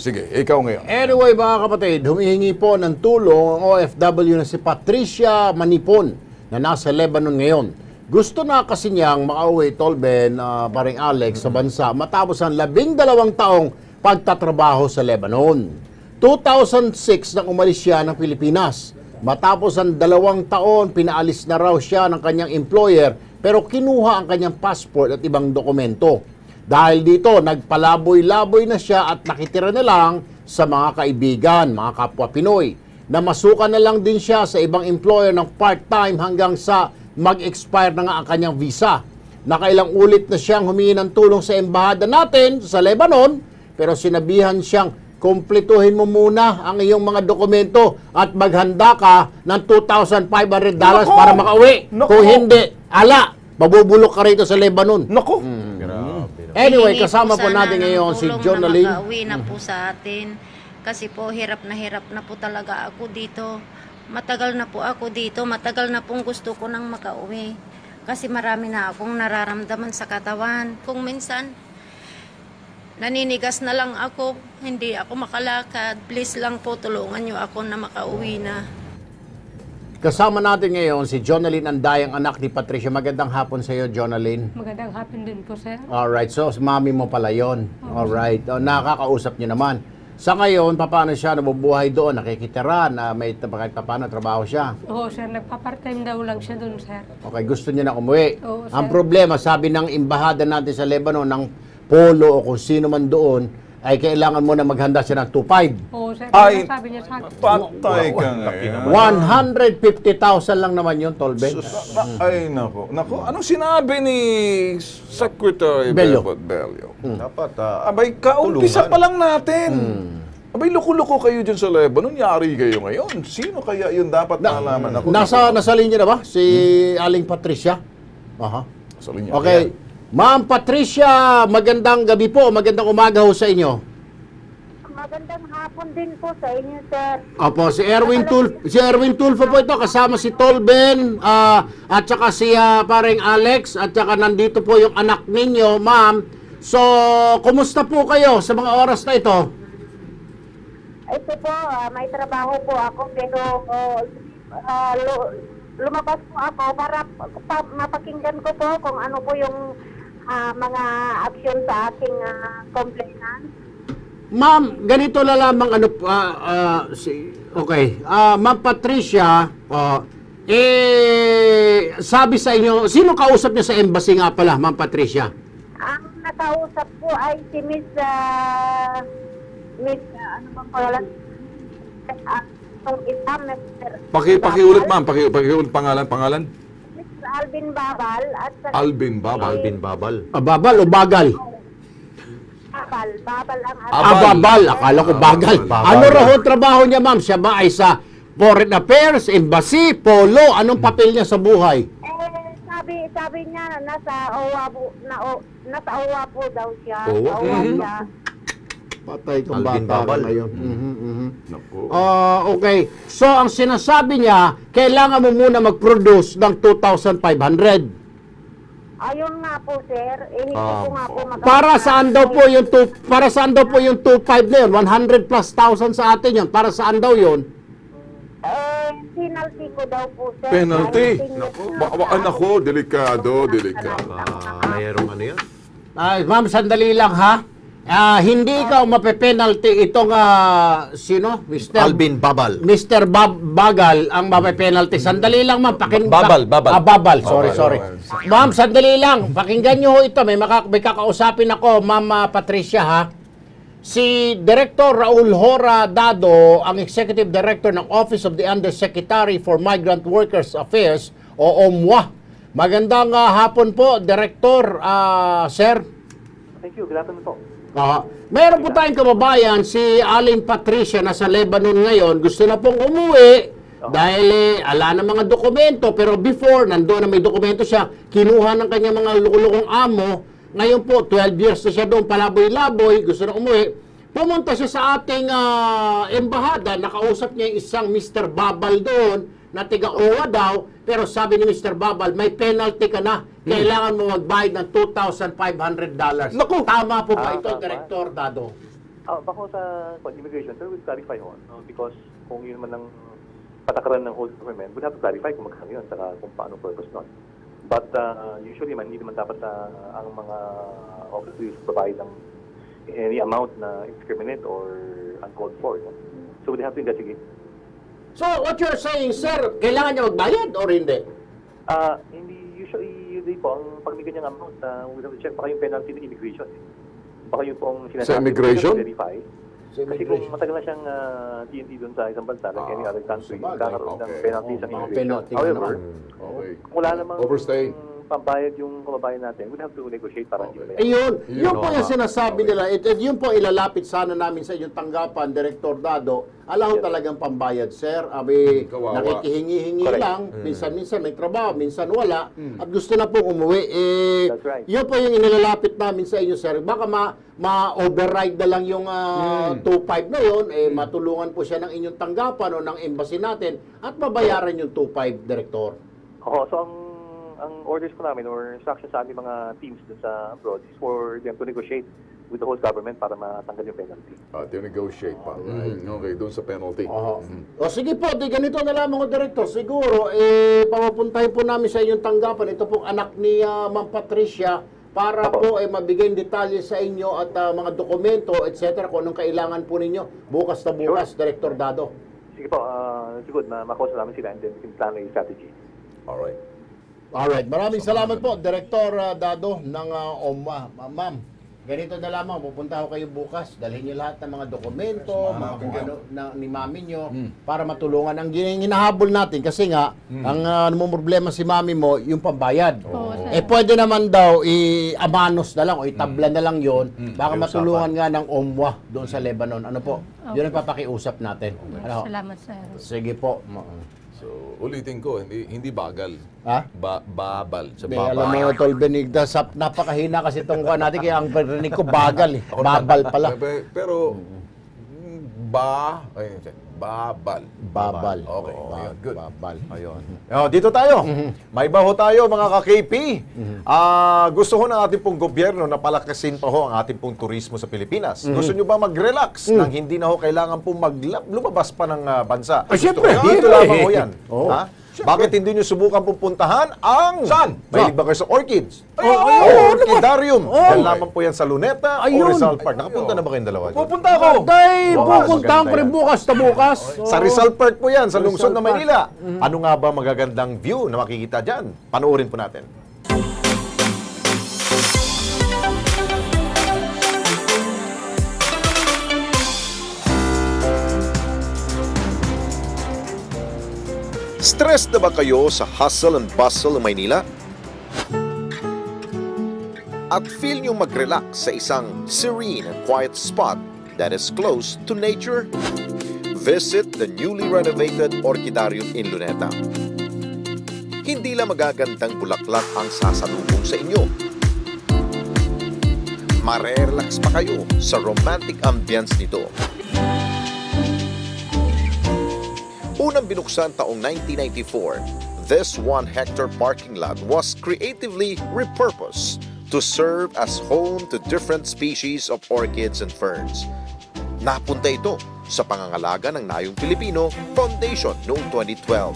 [SPEAKER 4] Sige, ikaw ngayon.
[SPEAKER 5] Anyway, mga kapatid, humihingi po ng tulong ang OFW na si Patricia Manipon na nasa Lebanon ngayon. Gusto na kasi niyang makauwi, Tolben, paring Alex, sa bansa matapos ang 12 taong pagtatrabaho sa Lebanon. 2006 nang umalis siya ng Pilipinas. Matapos ang 2 taon, pinaalis na raw siya ng kanyang employer pero kinuha ang kanyang passport at ibang dokumento. Dahil dito, nagpalaboy-laboy na siya at nakitira na lang sa mga kaibigan, mga kapwa Pinoy. Namasukan na lang din siya sa ibang employer ng part-time hanggang sa mag-expire na nga ang kanyang visa. Nakailang ulit na siyang humingi ng tulong sa embahada natin sa Lebanon, pero sinabihan siyang, kumpletuhin mo muna ang iyong mga dokumento at maghanda ka ng $2,500 para makauwi. Kung hindi, mabubulok ka rito sa Lebanon. Anyway, kasama po natin ngayon si Jonalyn.
[SPEAKER 19] Makauwi na po sa atin. Kasi po, hirap na po talaga ako dito. Matagal na po ako dito. Matagal na pong gusto ko nang makauwi. Kasi marami na akong nararamdaman sa katawan. Kung minsan, naninigas na lang ako, hindi ako makalakad. Please lang po, tulungan niyo ako na makauwi na.
[SPEAKER 5] Kasama natin ngayon si Jonalyn Andayang, anak ni Patricia. Magandang hapon sa iyo, Jonalyn.
[SPEAKER 20] Magandang hapon din po, sir.
[SPEAKER 5] Alright, so mami mo pala yun. Alright, nakakausap niyo naman. Sa ngayon, paano siya nabubuhay doon? Nakikitira na may kahit paano trabaho siya?
[SPEAKER 20] Oo, sir. Nagpa-part-time daw lang siya doon, sir.
[SPEAKER 5] Okay, gusto niya na umuwi.
[SPEAKER 20] Oo, sir.
[SPEAKER 5] Ang problema, sabi ng embahada natin sa Lebanon, ng Polo o kung sino man doon, ay kailangan mo na maghanda siya ng 2.5.
[SPEAKER 20] Oo, sir.
[SPEAKER 4] Ay,
[SPEAKER 20] Sabi niya sa akin.
[SPEAKER 4] Patay ka ngayon.
[SPEAKER 5] 150,000 lang naman yun, Tolben.
[SPEAKER 4] Ay, nako. Nako, anong sinabi ni Secretary
[SPEAKER 5] Bello.
[SPEAKER 4] Bello?
[SPEAKER 14] Dapat,
[SPEAKER 4] Abay, kaumpisa
[SPEAKER 14] tulungan.
[SPEAKER 4] pa lang natin. Abay, loko-loko kayo dyan sa Lebanon. Yari kayo ngayon. Sino kaya yun dapat malaman? Ako,
[SPEAKER 5] Nasa linya na ba? Si Aling Patricia? Aha.
[SPEAKER 4] Sa linya.
[SPEAKER 5] Okay. Ma'am Patricia, magandang gabi po. Magandang umaga ho sa inyo.
[SPEAKER 9] Magandang hapon din po sa inyo, sir.
[SPEAKER 5] Opo, si Erwin Tulfo po ito, kasama si Tolben, at saka si pareng Alex, at saka nandito po yung anak ninyo, ma'am. So, kumusta po kayo sa mga oras na ito?
[SPEAKER 9] Ito po, may trabaho po ako, pero lumabas po ako para mapakinggan ko po kung ano po yung mga aksyon sa ating complainant.
[SPEAKER 5] Ma'am, ganito na lamang okay. Ma'am Patricia, sabi sa inyo, sino kausap niya sa embassy nga pala, Ma'am Patricia?
[SPEAKER 9] Ang nakausap po ay si Miss ano bang pangalan?
[SPEAKER 4] Pakiulit, ma'am. Pakiulit pangalan.
[SPEAKER 9] Mr. Alvin Babal at
[SPEAKER 4] Alvin Babal.
[SPEAKER 5] Babal o bagal?
[SPEAKER 9] Babal ang
[SPEAKER 5] Babal. Akala ko bagal. Ano raw ho trabaho niya, ma'am? Siya ba ay sa Foreign Affairs, Embassy, Polo? Anong papel niya sa buhay?
[SPEAKER 9] Sabi niya nasa OWA po daw siya.
[SPEAKER 5] OWA?
[SPEAKER 9] Siya.
[SPEAKER 5] Patay kang bata ngayon. Okay. So, ang sinasabi niya, kailangan mo muna mag-produce ng 2,500.
[SPEAKER 9] Ayun nga po, sir. Hindi ko nga po
[SPEAKER 5] Para saan daw po yung 2,500 na yun? 100 plus thousand sa atin yun. Para saan daw yun?
[SPEAKER 9] Penalty ko daw po, sir.
[SPEAKER 4] Penalty? Nako, delikado.
[SPEAKER 14] Mayroong ano yan?
[SPEAKER 5] Ma'am, sandali lang ha. Hindi ikaw mape-penalty itong sino? Mr.
[SPEAKER 14] Alvin Babal.
[SPEAKER 5] Mr. Bagal ang mape-penalty. Sandali lang, ma'am.
[SPEAKER 14] Babal.
[SPEAKER 5] Babal. Sorry. Ma'am, sandali lang. Pakinggan nyo ho ito. May kakausapin ako, Ma'am Patricia, ha? Si Director Raul Hora Dado, ang Executive Director ng Office of the Undersecretary for Migrant Workers Affairs, o OMWA. Magandang hapon po, Director, sir.
[SPEAKER 18] Thank you. Good afternoon po.
[SPEAKER 5] Mayroon po tayong kababayan, si Aling Patricia, nasa Lebanon ngayon, gusto na pong umuwi dahil ala ng mga dokumento, pero before, nandoon na may dokumento siya, kinuha ng kanyang mga lukulukong amo, ngayon po, 12 years na siya doon, palaboy-laboy, gusto na umuwi, pumunta siya sa ating embahada, nakausap niya yung isang Mr. Babal doon, na tiga-OWA daw, pero sabi ni Mr. Babal, may penalty ka na. Kailangan mo magbayad ng $2,500. Naku! Tama po ba ito, Director Dado?
[SPEAKER 18] Bako sa immigration, sir, we'll clarify on. Because kung yun man ang patakaran ng whole government, we'll have to clarify kung magkano yun, saka kung paano purpose nun. But usually man, hindi naman dapat ang mga officers provide ng any amount na indiscriminate or uncalled for. No? So we'll have to investigate.
[SPEAKER 5] So, what you're saying, sir, kailangan niya magbayad or hindi?
[SPEAKER 18] Hindi, usually po, ang pag may ganyang amount, we'll have to check baka yung penalty ng immigration. Baka yung pong sinasabi.
[SPEAKER 4] Sa immigration?
[SPEAKER 18] Verify. Kasi kung matagal na siyang TNT doon sa isang bansa, like any other country, kakaroon ng penalty sa immigration. However, wala namang
[SPEAKER 4] overstay.
[SPEAKER 18] Pambayad yung kababayan natin, we'll have to negotiate para hindi ba yan.
[SPEAKER 5] Ayun, yun po yung sinasabi nila. Yun po ilalapit sana namin sa inyong tanggapan, Director Dado. Alam ko talagang pambayad, sir. Abi, nakikihingi-hingi lang. Minsan-minsan may trabaho, minsan wala. At gusto na pong umuwi. Yun po yung inilalapit namin sa inyo, sir. Baka ma-override na lang yung 2.5 na yun. Matulungan po siya ng inyong tanggapan o ng embassy natin at mabayaran yung 2.5, Director.
[SPEAKER 18] Oo, so ang orders po namin or instructions sa aming mga teams dun sa abroad is for them to negotiate with the whole government para matanggal yung penalty.
[SPEAKER 4] To negotiate pa. Okay, doon sa penalty.
[SPEAKER 5] O sige po, ganito na lamang, Director. Siguro, papapuntahin po namin sa inyong tanggapan. Ito pong anak ni Ma'am Patricia para po mabigay detalye sa inyo at mga dokumento, etc. kung anong kailangan po ninyo. Bukas na bukas, Director Dado.
[SPEAKER 18] Sige po, siguro makausap namin sila and then we can plan a strategy.
[SPEAKER 5] Alright, maraming salamat po, Director Dado ng OMWA. Ma'am, Ganito na lamang, pupunta ako kayo bukas. Dalhin niyo lahat ng mga dokumento, mga kung ano ni mami niyo para matulungan. Ang hinahabol natin kasi nga, ang problema si mami mo, yung pambayad. Pwede naman daw i-amanos na lang o itabla na lang yon. Baka matulungan nga ng OMWA doon sa Lebanon. Ano po? Yun ang papakiusap natin. Ano?
[SPEAKER 20] Salamat, sir.
[SPEAKER 5] Sige po.
[SPEAKER 14] So, ulitin ko, hindi bagal.
[SPEAKER 5] Ha?
[SPEAKER 14] Babal. Sa
[SPEAKER 5] babal. Alam mo, Tol Benigdas, napakahina kasi itong kuha natin, kaya ang parinig ko bagal eh. Babal pala.
[SPEAKER 14] Pero, babal.
[SPEAKER 5] Babal.
[SPEAKER 14] Okay, ayun, good.
[SPEAKER 5] Babal.
[SPEAKER 14] Ayun. Dito tayo. May baho tayo, mga ka-KP. Gusto ho ng ating pong gobyerno na palakasin pa ho ang ating pong turismo sa Pilipinas. Gusto nyo ba mag-relax nang hindi na ho kailangan pong lumabas pa ng bansa?
[SPEAKER 5] Siyempre.
[SPEAKER 14] Dito lamang ho yan. Ha? Bakit hindi nyo subukan pupuntahan ang... Saan? Mahilig ba kayo sa orchids? Orchidarium. Yan lamang po yan sa Luneta o Rizal Park. Nakapunta na ba kayong dalawa?
[SPEAKER 5] Pupunta ako! Pupuntahan ko rin bukas na bukas.
[SPEAKER 14] Sa Rizal Park po yan, sa lungsod ng Maynila. Ano nga ba magagandang view na makikita dyan? Panoorin po natin.
[SPEAKER 6] Stress na ba kayo sa hustle and bustle ng Maynila? At feel nyo mag-relax sa isang serene and quiet spot that is close to nature? Visit the newly renovated Orchidarium in Luneta. Hindi lang magagandang bulaklak ang sasalubong sa inyo. Mare-relax pa kayo sa romantic ambience nito. Unang binuksan taong 1994, this 1-hectare parking lot was creatively repurposed to serve as home to different species of orchids and ferns. Napunta ito sa pangangalaga ng Nayong Pilipino Foundation noong 2012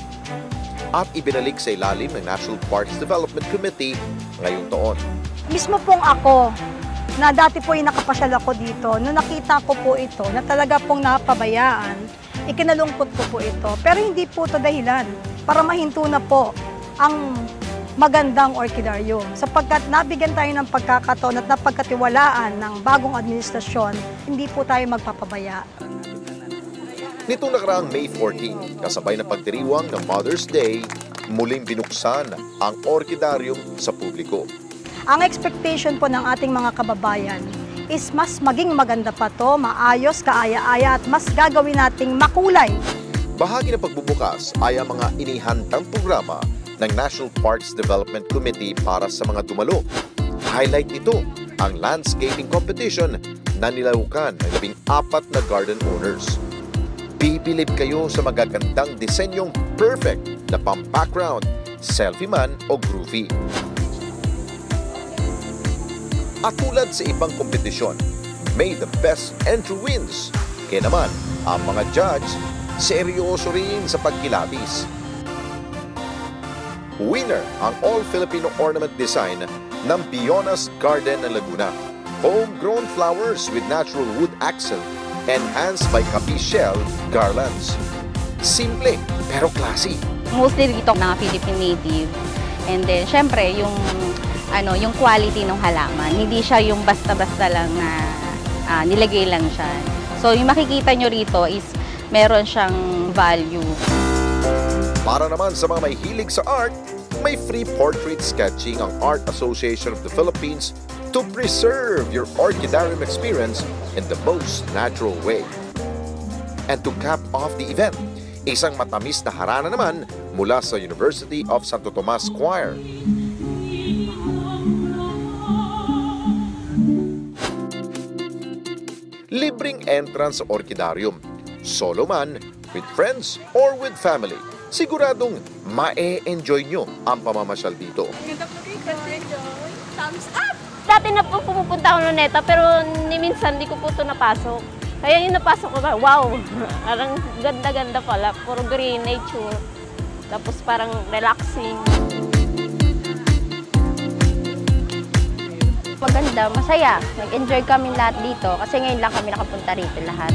[SPEAKER 6] at ibinalik sa ilalim ng National Parks Development Committee ngayong taon.
[SPEAKER 21] Mismo pong ako, na dati po yung nakapasyal ako dito, nung nakita ko po ito, na talaga pong napabayaan, ikinalungkot ko po ito. Pero hindi po ito dahilan para mahinto na po ang magandang orchidarium. Sapagkat nabigyan tayo ng pagkakataon at napagkatiwalaan ng bagong administrasyon, hindi po tayo magpapabaya.
[SPEAKER 6] Nitong nakaraang May 14, kasabay ng pagdiriwang ng Mother's Day, muling binuksan ang orchidarium sa publiko.
[SPEAKER 21] Ang expectation po ng ating mga kababayan is mas maging maganda pa to, maayos, kaaya-aya at mas gagawin nating makulay.
[SPEAKER 6] Bahagi ng pagbubukas ay ang mga inihandang programa ng National Parks Development Committee para sa mga dumalo. Highlight nito ang landscaping competition na nilaukan ng 14 na garden owners. Bibilib kayo sa magagandang disenyong perfect na pang-background, selfie man o groovy. At tulad sa ibang kompetisyon, may the best entry wins. Kaya naman, ang mga judge, seryoso rin sa pagkilabis. Winner ang All-Filipino Ornament Design ng Bionas Garden ng Laguna. Homegrown flowers with natural wood accent, enhanced by Capichel garlands. Simple, pero classy.
[SPEAKER 22] Mostly dito mga Philippine native. And then, syempre, yung quality ng halaman. Hindi siya yung basta-basta lang na nilagay lang siya. So, yung makikita nyo rito is meron siyang value.
[SPEAKER 6] Para naman sa mga may hilig sa art, may free portrait sketching ang Art Association of the Philippines to preserve your orchidarium experience in the most natural way. And to cap off the event, isang matamis na harana naman mula sa University of Santo Tomas Choir. Libreng entrance sa orchidarium. Solo man, with friends, or with family. Siguradong ma-e-enjoy nyo ang pamamasyal dito.
[SPEAKER 22] Thumbs up! Dati na po pumupunta ako ng Luneta, pero minsan di ko po ito napasok. Kaya yung napasok ko, wow! Parang ganda-ganda pala. Puro green nature. Tapos parang relaxing. Maganda, masaya. Nag-enjoy kami lahat dito kasi ngayon lang kami nakapunta rito lahat.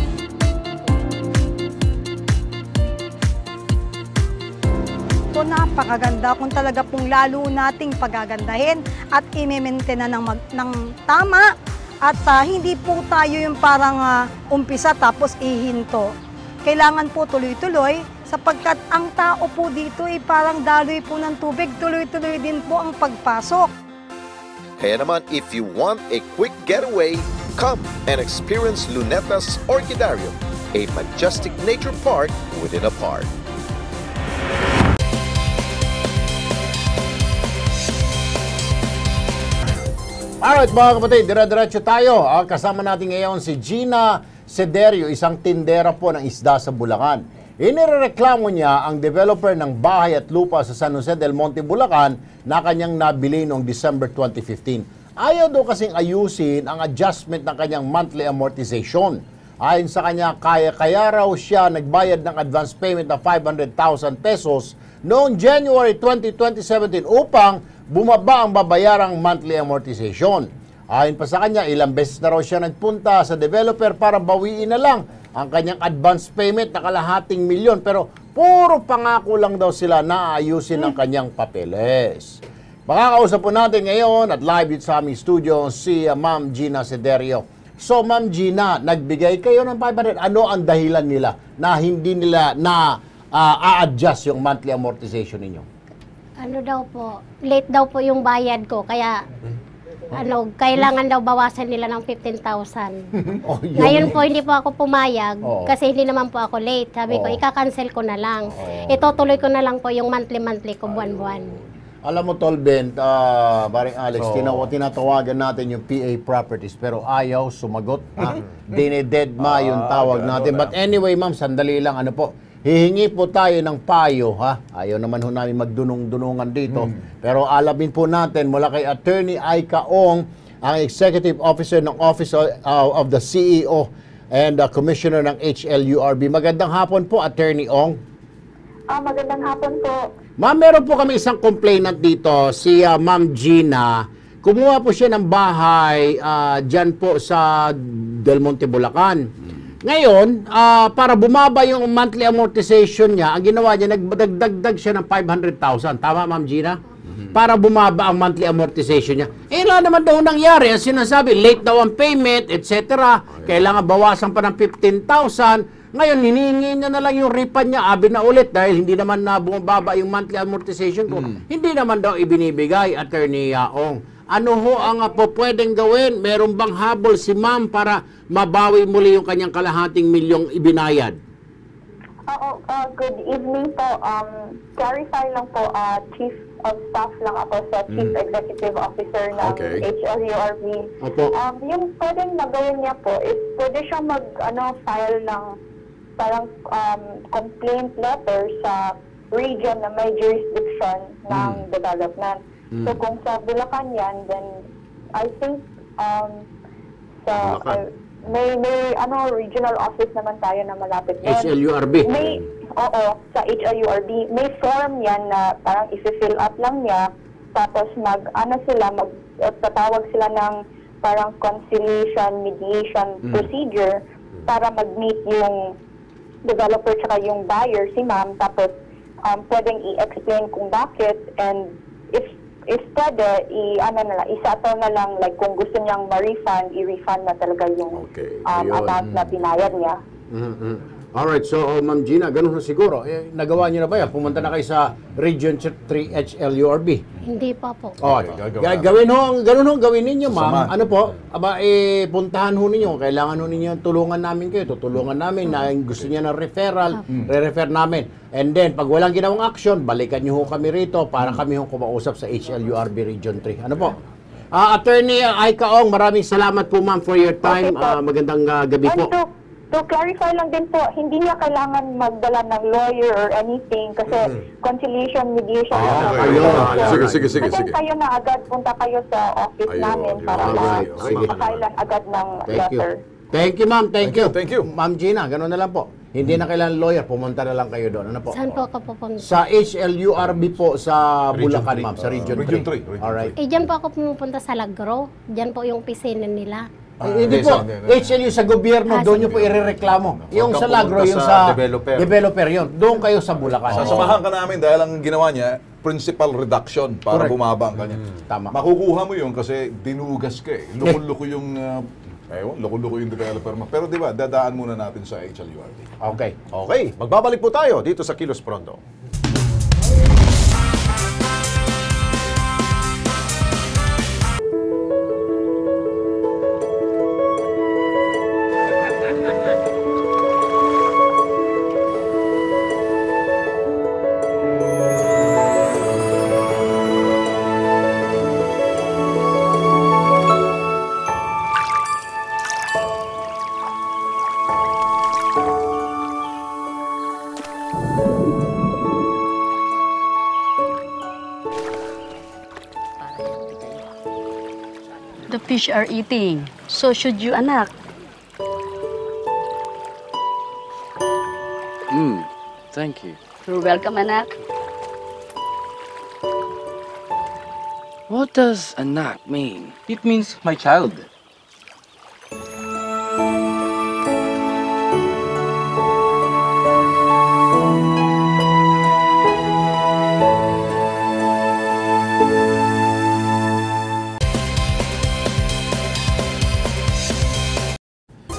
[SPEAKER 21] So napakaganda kung talaga pong lalo nating pagagandahin at i-maintain na ng tama At hindi po tayo yung parang umpisa tapos ihinto. Kailangan po tuloy-tuloy sapagkat ang tao po dito ay parang daloy po ng tubig, tuloy-tuloy din po ang pagpasok.
[SPEAKER 6] Kaya naman, if you want a quick getaway, come and experience Lunetas Orchidarium, a majestic nature park within a park.
[SPEAKER 5] Alright mga kapatid, dire-diretso tayo. Kasama natin ngayon si Gina Sederio, isang tindera po ng isda sa Bulacan. Inireklamo niya ang developer ng bahay at lupa sa San Jose del Monte, Bulacan na kanyang nabili noong December 2015. Ayaw daw kasing ayusin ang adjustment ng kanyang monthly amortization. Ayon sa kanya, kaya raw siya nagbayad ng advance payment na 500,000 pesos noong January 2017 upang bumaba ang babayarang monthly amortization. Ayon pa sa kanya, ilang beses na raw siya nagpunta sa developer para bawiin na lang ang kanyang advance payment na kalahating milyon, pero puro pangako lang daw sila na ayusin ang kanyang papeles. Makakausap po natin ngayon at live dito sa aming studio si Ma'am Gina Sederio. So Ma'am Gina, nagbigay kayo ng 500. Ano ang dahilan nila na hindi nila na a-adjust yung monthly amortization ninyo?
[SPEAKER 1] Ano daw po, late daw po yung bayad ko, kaya kailangan daw bawasan nila ng 15,000. Ngayon po hindi po ako pumayag kasi hindi naman po ako late. Sabi ko, ika-cancel ko na lang. Itutuloy ko na lang po yung monthly ko buwan-buwan.
[SPEAKER 5] Alam mo, Tolben, paring Alex, tinatawagan natin yung PA Properties pero ayaw sumagot. Dinededma yung tawag natin. But anyway, ma'am, sandali lang. Ano po, hihingi po tayo ng payo, ha? Ayaw naman ho namin magdunong-dunungan dito. Pero alamin po natin mula kay Attorney Aika Ong, ang Executive Officer ng Office of the CEO and Commissioner ng HLURB. Magandang hapon po, Attorney Ong.
[SPEAKER 9] Magandang hapon po.
[SPEAKER 5] Ma'am, meron po kami isang complainant dito, si Ma'am Gina. Kumuha po siya ng bahay dyan po sa Del Monte, Bulacan. Ngayon, para bumaba yung monthly amortization niya, ang ginawa niya, nagdagdag siya ng 500,000. Tama, Ma'am Gina? Para bumaba ang monthly amortization niya. Wala naman daw nangyari. Ang sinasabi, late daw ang payment, etc. Kailangan bawasan pa ng 15,000. Ngayon, hinihingi niya na lang yung refund niya. Abi na ulit dahil hindi naman na bumababa yung monthly amortization ko. Hindi naman daw ibinibigay, Attorney Ong. Ano ho ang pwedeng gawin? Meron bang habol si ma'am para mabawi muli yung kanyang kalahating milyong ibinayad?
[SPEAKER 9] Good evening po. Clarify lang po, Chief of Staff lang ako sa Chief Executive Officer ng HLURB. Yung pwedeng nagawin niya po is pwede siya file ng parang complaint letter sa region na may jurisdiction ng development. So kung sa Bulacan yan, then I think may regional office naman tayo na malapit doon.
[SPEAKER 5] HLURB?
[SPEAKER 9] Sa HLURB. May form yan na parang isi-fill up lang niya, tapos tatawag sila ng parang conciliation, mediation procedure para mag-meet yung developer tsaka yung buyer, si ma'am, tapos pwedeng i-explain kung bakit, and if pwede, i-settle na lang, like kung gusto niyang ma-refund, i-refund na talaga yung amount na binayad niya.
[SPEAKER 5] Alright, so Ma'am Gina, ganun na siguro. Nagawa niyo na ba yan? Pumunta na kayo sa Region 3 HLURB?
[SPEAKER 1] Hindi pa po.
[SPEAKER 5] Gawin ninyo, ma'am. Ano po? Puntahan ho ninyo. Kailangan ho ninyo, tulungan namin kayo. Tutulungan namin na gusto niya ng referral, re-refer namin. And then, pag walang ginawang action, balikan niyo ho kami rito para kami ho kumausap sa HLURB Region 3. Ano po? Attorney Aika Ong, maraming salamat po, ma'am, for your time. Magandang gabi po.
[SPEAKER 9] To clarify lang din po, hindi niya kailangan magdala ng lawyer or anything kasi conciliation, mediation.
[SPEAKER 4] Sige.
[SPEAKER 9] Kayo na agad, punta kayo sa office namin para makakailan agad ng letter.
[SPEAKER 5] Thank you, ma'am. Thank you. Ma'am Gina, gano'n na lang po. Hindi na kailangan lawyer, pumunta na lang kayo doon. Ano po?
[SPEAKER 1] Saan po ako pupunta?
[SPEAKER 5] Sa HLURB po sa Bulacan, ma'am, sa Region 3. Alright.
[SPEAKER 1] Diyan po ako pumupunta sa Lagro. Diyan po yung opisina nila.
[SPEAKER 5] Hindi po. HLU sa gobyerno, doon nyo po irereklamo. Yung sa Lagro, yung sa developer yun. Doon kayo sa Bulacan.
[SPEAKER 4] Sasamahan ka namin dahil ang ginawa niya, principal reduction para bumaba ang kanya.
[SPEAKER 5] Tama.
[SPEAKER 4] Makukuha mo yun kasi dinugas ka eh. Loko-loko yung... loko-loko yung developer mo. Pero di ba, dadaan muna natin sa HLURD.
[SPEAKER 5] Okay.
[SPEAKER 14] Okay, magbabalik po tayo dito sa Kilos Pronto.
[SPEAKER 16] The fish are eating. So should you, anak.
[SPEAKER 17] Thank you.
[SPEAKER 16] You're welcome, anak.
[SPEAKER 17] What does anak mean?
[SPEAKER 2] It means my child.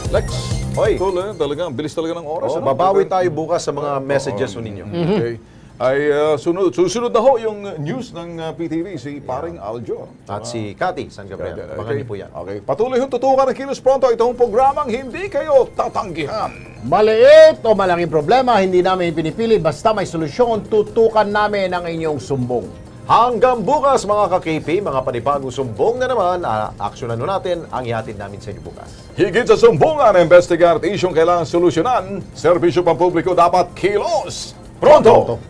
[SPEAKER 4] Lex,
[SPEAKER 14] Hoy.
[SPEAKER 4] Talagang bilis talaga ng oras.
[SPEAKER 14] Oh, babawi tayo bukas sa mga messages ninyo.
[SPEAKER 4] Okay. Ay susunod na ho yung news ng PTV, si Paring Aljo.
[SPEAKER 14] At si Cathy San Gabriel. Abangan niyo po yan.
[SPEAKER 4] Okay. Patuloy yung tutukan ng Kilos Pronto. Itong programang hindi kayo tatanggihan.
[SPEAKER 5] Maliit o malaking problema, hindi namin pinipili. Basta may solusyon, tutukan namin ang inyong sumbong.
[SPEAKER 14] Hanggang bukas mga ka-KP, mga panibagong sumbong na naman, aksyonan natin ang ihatid namin sa inyo bukas.
[SPEAKER 4] Higit sa sumbungan, investigar at isyong kailangan solusyonan, serbisyo pampubliko dapat kilos pronto!